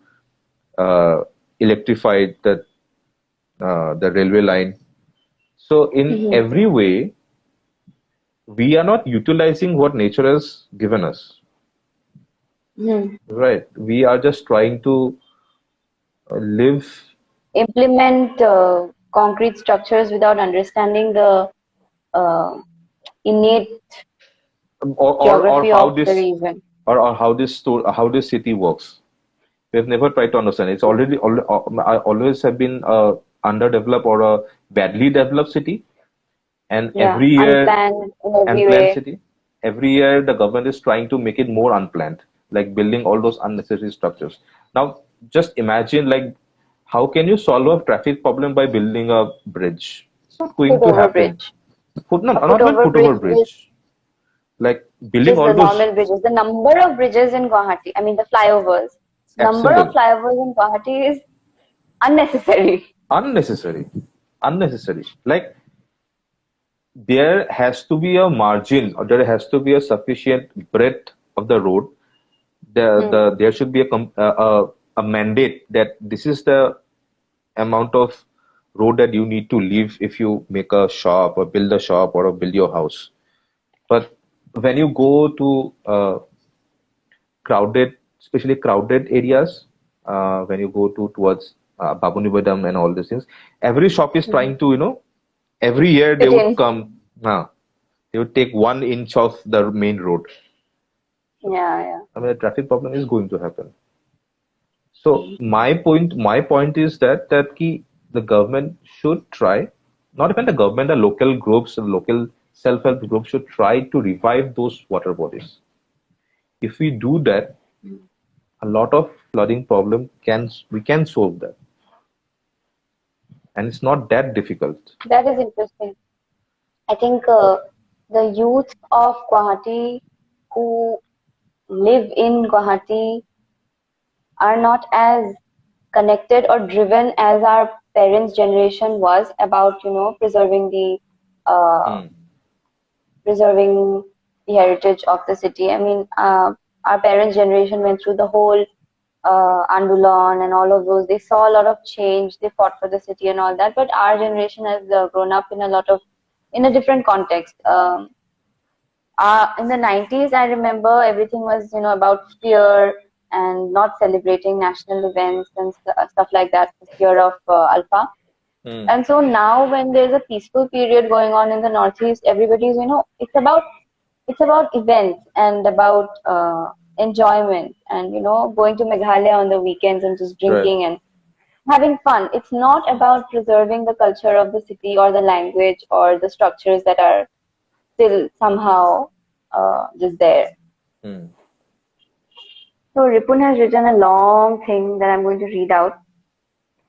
uh, electrify the railway line. So in Mm-hmm. every way, we are not utilizing what nature has given us. Mm-hmm. Right. We are just trying to live Implement concrete structures without understanding the uh, innate or geography how of the this region. or how this city works. We have never tried to understand. It's I always have been a underdeveloped or a badly developed city, and Yeah, every year unplanned in every unplanned way. city. Every year the government is trying to make it more unplanned, like building all those unnecessary structures. Now, just imagine like how can you solve a traffic problem by building a bridge? It's not going Foot to over happen. bridge. No, A foot not even over foot bridge over is bridge. Like building just all the those normal bridges. The number of bridges in Guwahati, I mean the flyovers, number of absurd, flyovers in Guwahati is unnecessary. unnecessary, unnecessary. Like there has to be a margin or there has to be a sufficient breadth of the road. Hmm. There should be a mandate that this is the amount of road that you need to leave if you make a shop or build a shop or build your house. But when you go to crowded, especially crowded areas, when you go towards Babunibadam and all these things, every shop is Hmm. trying to, every year they Fit would in. come, they would take 1 inch of the main road. Yeah, yeah. I mean, the traffic problem is going to happen. So my point is that the government should try, not even the government, the local groups, the local self-help groups should try to revive those water bodies. If we do that, a lot of flooding problem we can solve that, and it's not that difficult. That is interesting. I think the youth of Guwahati who live in Guwahati are not as connected or driven as our parents' generation was about, preserving uh, Hmm. preserving the heritage of the city. I mean, our parents' generation went through the whole Andulon and all of those. They saw a lot of change. They fought for the city and all that. But our generation has grown up in a different context. In the 90s, I remember everything was, about fear and not celebrating national events and stuff like that, the fear of Alpha. Hmm. And so now, when there's a peaceful period going on in the Northeast, everybody's, it's about events and about enjoyment and going to Meghalaya on the weekends and just Right. drinking and having fun. It's not about preserving the culture of the city or the language or the structures that are still somehow just there. Hmm. So Ripun has written a long thing that I'm going to read out.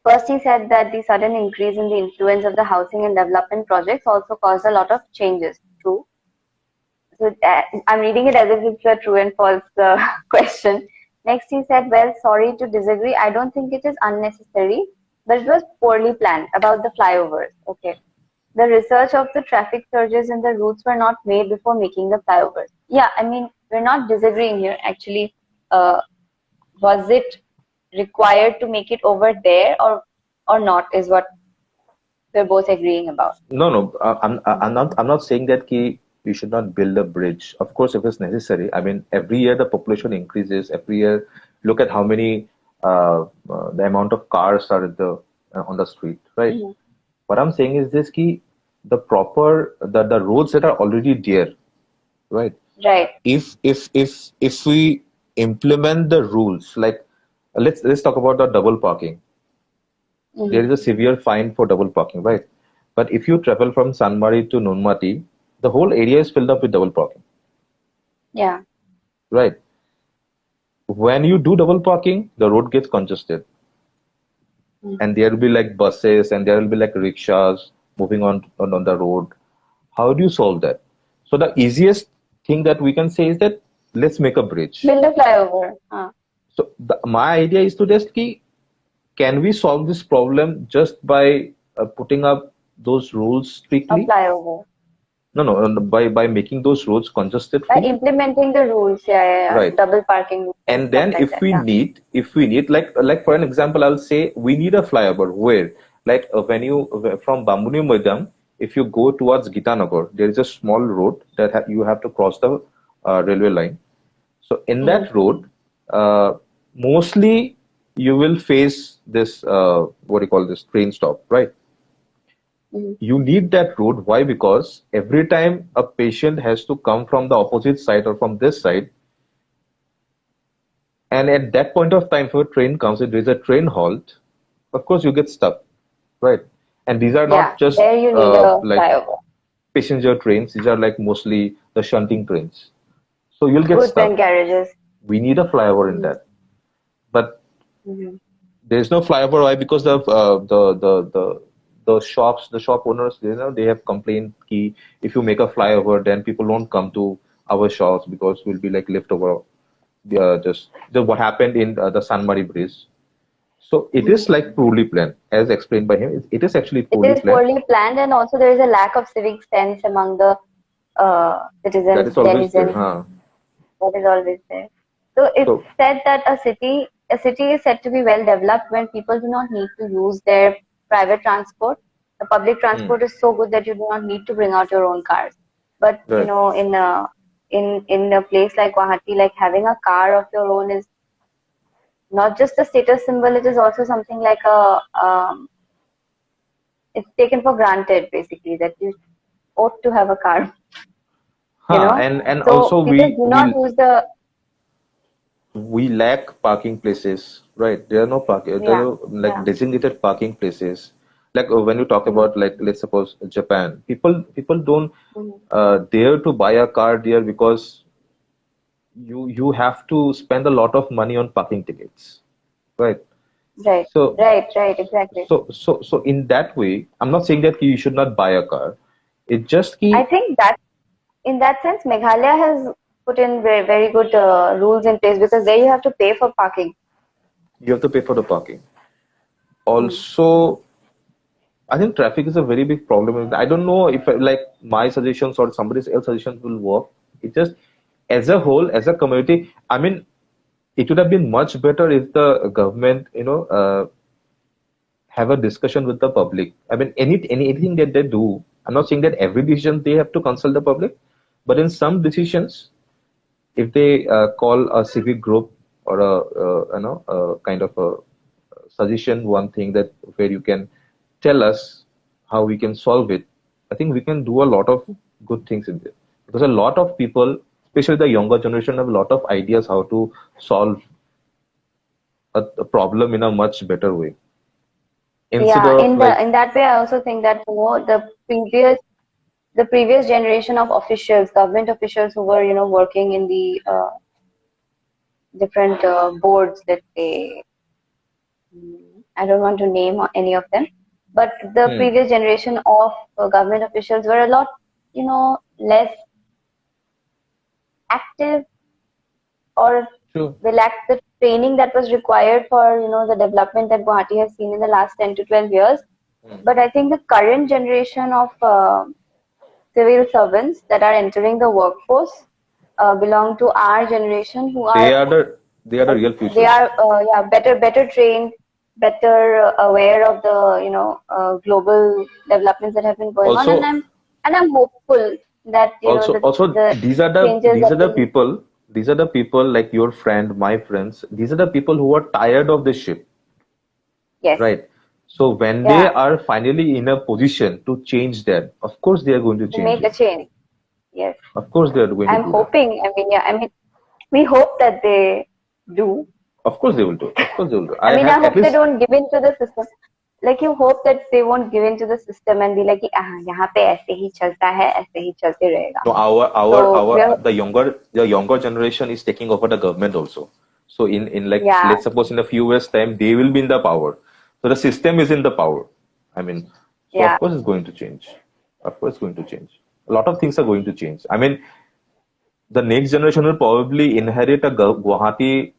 First, he said that the sudden increase in the influence of the housing and development projects also caused a lot of changes. True. So I'm reading it as if it's a true and false question. Next, he said, well, sorry to disagree. I don't think it is unnecessary, but it was poorly planned about the flyovers. Okay. The research of the traffic surges and the routes were not made before making the flyovers. Yeah, I mean, we're not disagreeing here. Actually, uh, was it required to make it over there or not is what we're both agreeing about. No, no, I'm not saying that we should not build a bridge. Of course, if it's necessary. I mean, every year the population increases. Every year, look at how many the amount of cars are on the street, right? Hmm. What I'm saying is this: the roads that are already there, right? Right. If we implement the rules, like let's talk about the double parking. There Hmm. is a severe fine for double parking, right? But if you travel from Sanmari to Nunmati, the whole area is filled up with double parking, Yeah. right? When you do double parking, the road gets congested, Mhm. and there will be like buses and there will be like rickshaws moving on the road. How do you solve that? So the easiest thing that we can say is that let's make a bridge. Build a flyover. So my idea is to just can we solve this problem just by putting up those rules A strictly. flyover. No, no, by making those roads congested By free, implementing the rules, yeah, yeah, yeah. right? Double parking rules and And stuff then like that, yeah. if we need, like for an example, I'll say we need a flyover where, like when you from Bambuni Maidam, if you go towards Gitanagar, there is a small road that you have to cross the railway line. So in Mm-hmm. that road, mostly you will face this what do you call this train stop, right? Mm-hmm. You need that road. Why? Because every time a patient has to come from the opposite side or from this side, and at that point of time, if a train comes, if there is a train halt, of course you get stuck, right? And these are Yeah, not just there you need a like flyover. passenger trains, these are like mostly the shunting trains. So you'll get Goods and stuck. carriages. We need a flyover in Mm-hmm. that. But Mm-hmm. there's no flyover. Why? Because the shop owners, they have complained ki if you make a flyover, then people won't come to our shops because we'll be like left over. Just what happened in the Sanmari Bridge. So it Mm-hmm. is like poorly planned, as explained by him. It is actually It poorly is planned. poorly planned, and also there is a lack of civic sense among the That citizens, is always there, denizens. huh? That is always there. So it's So said that a city is said to be well developed when people do not need to use their private transport. The public hmm, transport is so good that you do not need to bring out your own cars. But right. in a place like Guwahati, like having a car of your own is not just a status symbol. It is also something like it's taken for granted basically that you ought to have a car. you Huh, know. and So also people do not use the we lack parking places, right? There are no parking, there yeah are like yeah. designated parking places. Like when you talk Mhm. about, like, let's suppose Japan, people don't Mhm. dare to buy a car there because you have to spend a lot of money on parking tickets, right? Right, So right, exactly. so in that way, I'm not saying that you should not buy a car. It just I key think that in that sense, Meghalaya has put in very good rules in place because there you have to pay for parking. you have to pay for the parking. Mm. Also, I think traffic is a very big problem. I don't know if like my suggestions or somebody else's suggestions will work. It just, as a whole, as a community, I mean, it would have been much better if the government, have a discussion with the public. I mean, anything that they do, I'm not saying that every decision they have to consult the public, but in some decisions, if they call a civic group or a kind of a suggestion, one thing that where you can tell us how we can solve it, I think we can do a lot of good things in there, because a lot of people, especially the younger generation, have a lot of ideas how to solve a problem in a much better way instead Yeah, of like. in that way, I also think that the previous generation of officials, government officials who were working in the different boards, let's say, I don't want to name any of them, but the Hmm, previous generation of government officials were a lot, less active, or sure. they lacked the training that was required for, the development that Guwahati has seen in the last 10 to 12 years. Hmm. But I think the current generation of civil servants that are entering the workforce belong to our generation who they are are the they are the real they future. are yeah, better trained, better aware of the global developments that have been going on, and also I'm hopeful that also the changes these that are the will people, like your friend, my friends, these are the people who are tired of this shit, yes, right? So when they yeah, are finally in a position to change that, of course they are going to to change make a it. change. Yes, Of course they are going to I'm do that. hoping. I mean, yeah, I mean, we hope that they do. Of course they will do. Of course they will do. I I mean, have I at hope they least. don't give in to the system. Like you hope that they won't give in to the system and be like, कि, यहाँ पे ऐसे ही चलता है, ऐसे ही चलते रहेगा. No, So we are, the younger generation is taking over the government also. So in like, yeah, let's suppose in a few years time they will be in the power. So the system is in the power. I mean, so yeah, of course it's going to change. Of course it's going to change. A lot of things are going to change. I mean, the next generation will probably inherit a Guwahati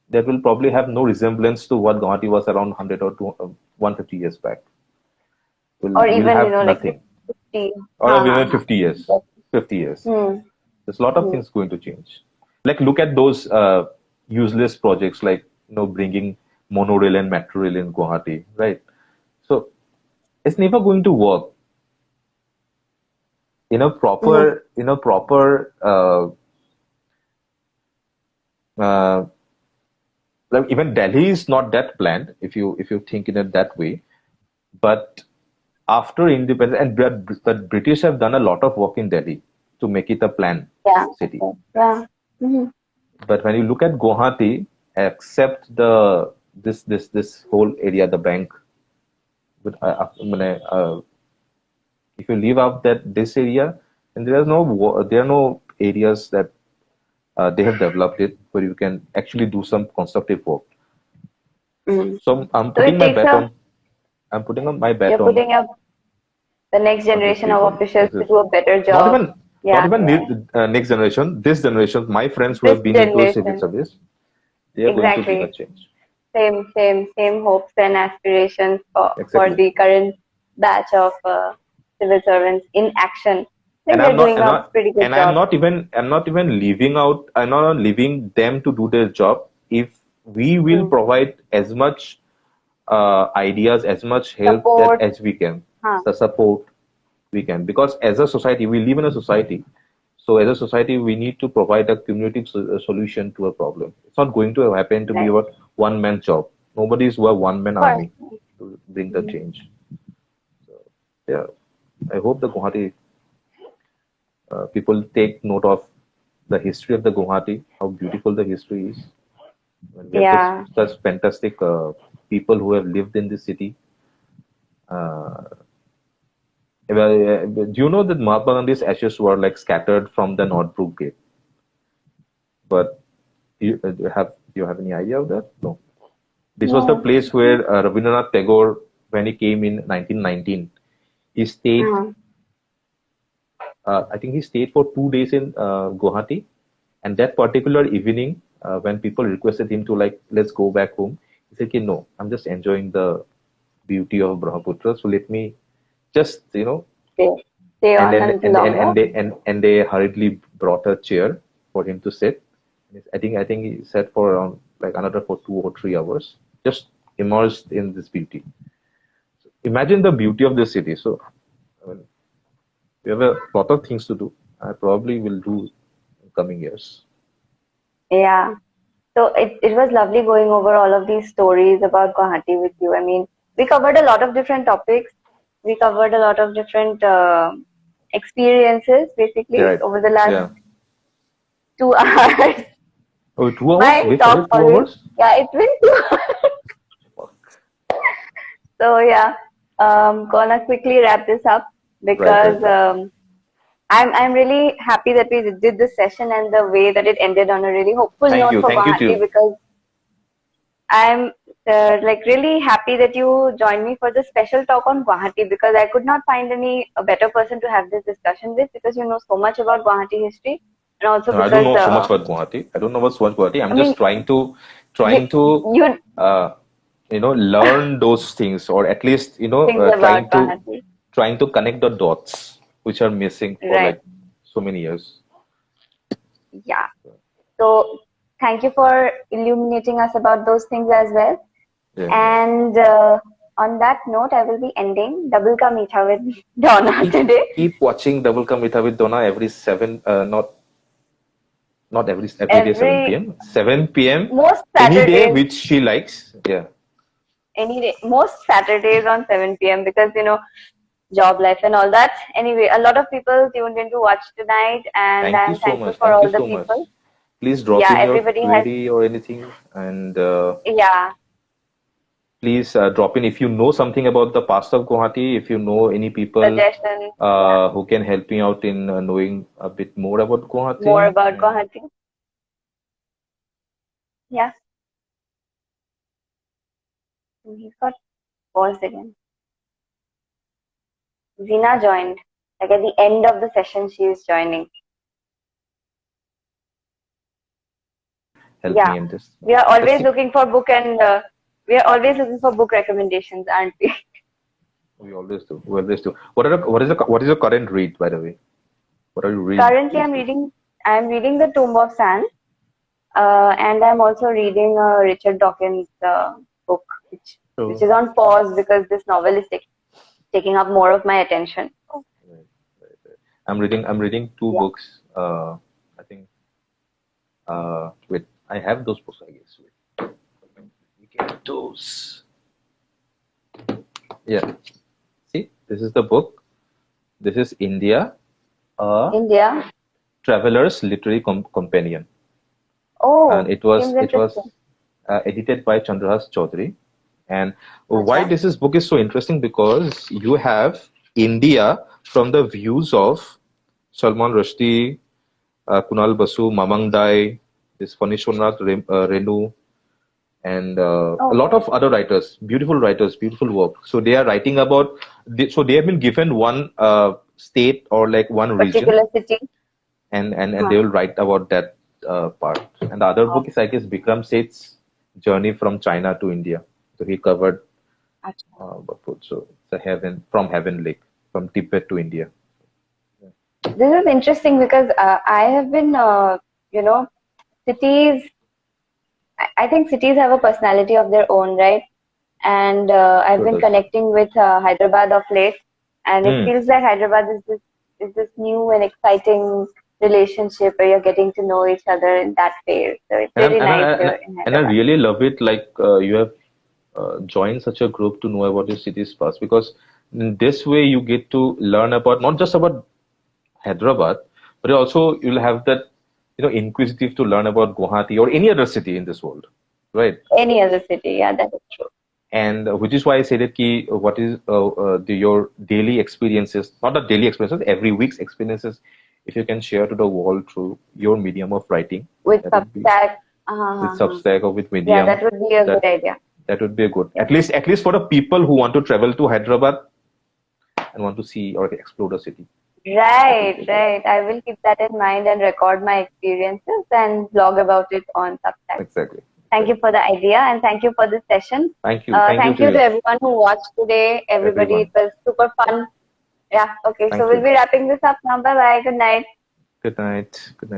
that will probably have no resemblance to what Guwahati was around 100 or 150 years back. Or we'll even, have like nothing. 50. Or Ha ha even ha. 50 years. 50 years. Hmm. There's a lot of Hmm. things going to change. Like look at those useless projects like bringing monorail and metro rail in Guwahati, right? So it's never going to work in a Hmm. proper uh, like even Delhi is not that planned if you think in it that way. But after independence, and the British have done a lot of work in Delhi to make it a planned Yeah. city. Yeah. Hmm. But when you look at Guwahati, except this whole area, the bank, but if you leave out that this area, and there are no areas that they have developed it where you can actually do some constructive work. Hmm. So I'm So putting it my takes bet a, on I'm putting on my bet you're putting up the next on these generation of people. officials This to is do a better not job. even not Yeah. even next generation. This generation, my friends who This have been into a civil generation. service, they are going to bring a Exactly. change. Same hopes and aspirations for Exactly. the current batch of civil servants in action. I think And they're doing a pretty good I'm job. not even leaving out. I'm not leaving them to do their job. If we will Mm. provide as much ideas, as much help that Support. as we can, Huh. the support we can, because as a society we live in a society. So as a society we need to provide a cumulative solution to a problem. It's not going to happen to be Right. about one man job. Nobody is a one man Of course. army to bring the Mm. change. Yeah, I hope the Guwahati people take note of the history of the Guwahati, how beautiful the history is. And we have Yeah. such fantastic people who have lived in this city. Do you know that Mahatma Gandhi's ashes were like scattered from the Northbrook Gate? But do you have any idea of that? No. This was the No. place where Rabindranath Tagore, when he came in 1919, he stayed. Uh, I think he stayed for 2 days in Guwahati, and that particular evening, when people requested him to like let's go back home, he said, "Okay, no, I'm just enjoying the beauty of Brahmaputra. So let me just stay, stay and on a then little longer. and they hurriedly brought a chair for him to sit. I think he sat for around like another for 2 or 3 hours, just immersed in this beauty. Imagine the beauty of this city. So I mean, we have a lot of things to do. I probably will do in coming years. Yeah. So it was lovely going over all of these stories about Guwahati with you. I mean, we covered a lot of different topics. We covered a lot of different experiences Yeah, basically right. over the last Yeah. 2 hours. Oh, 2 hours? My Wait, was talk it two always, hours? yeah, it's been 2 hours. So yeah, gonna quickly wrap this up Right, because right, right. I'm really happy that we did this session and the way that it ended on a really hopeful note for Thank you to Guwahati, you. because I'm like really happy that you joined me for this special talk on Guwahati, because I could not find any a better person to have this discussion with, because you know so much about Guwahati history, and also No, I don't because know so much about Guwahati. I don't know so much Guwahati. I'm I mean just trying to you trying to you uh, learn those things, or at least things about Guwahati, trying to connect the dots which are missing for right? like so many years. Yeah. So thank you for illuminating us about those things as well. Yeah, yeah. And on that note, I will be ending Double Ka Meetha with Donna Keep today. keep watching Double Come with Donna every seven. Not every day 7 Every p.m. 7 p.m. most any day Saturdays, which she likes. Yeah. any day, most Saturdays on 7 p.m. because you know job life and all that. Anyway, a lot of people tuned in to watch tonight, and Thank you I'm so thankful much. for Thank you all the so much. people. Please drop Yeah, in your everybody has, query or anything, and yeah, please drop in if you know something about the past of Guwahati. If you know any people suggestions. Yeah, who can help me out in knowing a bit more about more Guwahati. about And Guwahati. Yeah, he's got paused again. Zina joined. Like at the end of the session, she is joining. help Yeah, me in this. we are Let's always see. looking for book and we are always looking for book recommendations, aren't we? We always do. We always do. What is your current read, by the way? What are you reading Currently, these days? I'm reading The Tomb of Sand, and I'm also reading Richard Dawkins' book, which So, is on pause because this novel is taking up more of my attention. right, right, right. I'm reading two Yeah. books. I think. Wait, I have those books, I guess. Wait, we get those. Yeah. See, this is the book. This is India, a India. traveler's literary companion, and Oh, it was seems it was interesting. edited by Chandrahas Chaudhary. And why Acha. this book is so interesting, because you have India from the views of Salman Rushdie, Kunal Basu, Mamang Dai, this Fanishwanath Renu, and a Oh, lot of other writers, beautiful work. So they are writing about, so they have been given one state or like one region, particular city. and Huh. they will write about that part. And the other Oh, book is, I guess, Bikram Seth's journey from China to India. So he covered acha. what food. So it's a heaven from Heaven Lake, from Tibet to India. This is interesting because I have been, you know, cities. I think cities have a personality of their own, right? And I've So been does. connecting with Hyderabad of late, and it Hmm. feels like Hyderabad is this new and exciting relationship where you're getting to know each other in that phase. So it's And I'm, really and nice I and I, here in and I Hyderabad. really love it. Like you have joined such a group to know about your city's past, because in this way you get to learn about not just about Hyderabad, but also you'll have that, inquisitive to learn about Guwahati or any other city in this world, right? Any other city, yeah, that is true. And which is why I say that what is your daily experiences, not the daily experiences, every week's experiences, if you can share to the world through your medium of writing, With that would be Substack, with Substack or with yeah, Medium, that would be a good that idea. that would be a good, Yeah. at least for the people who want to travel to Hyderabad and want to see or explore the city. That would Right, be good. right. I will keep that in mind and record my experiences and blog about it on Substack. Exactly, Thank you exactly. for the idea and thank you for this session. Thank you Thank to you to you, everyone who watched today. Everybody, it everyone. was super fun. Yeah, okay. So Thank we'll you. be wrapping this up now. Bye bye. Good night. Good night. Good night.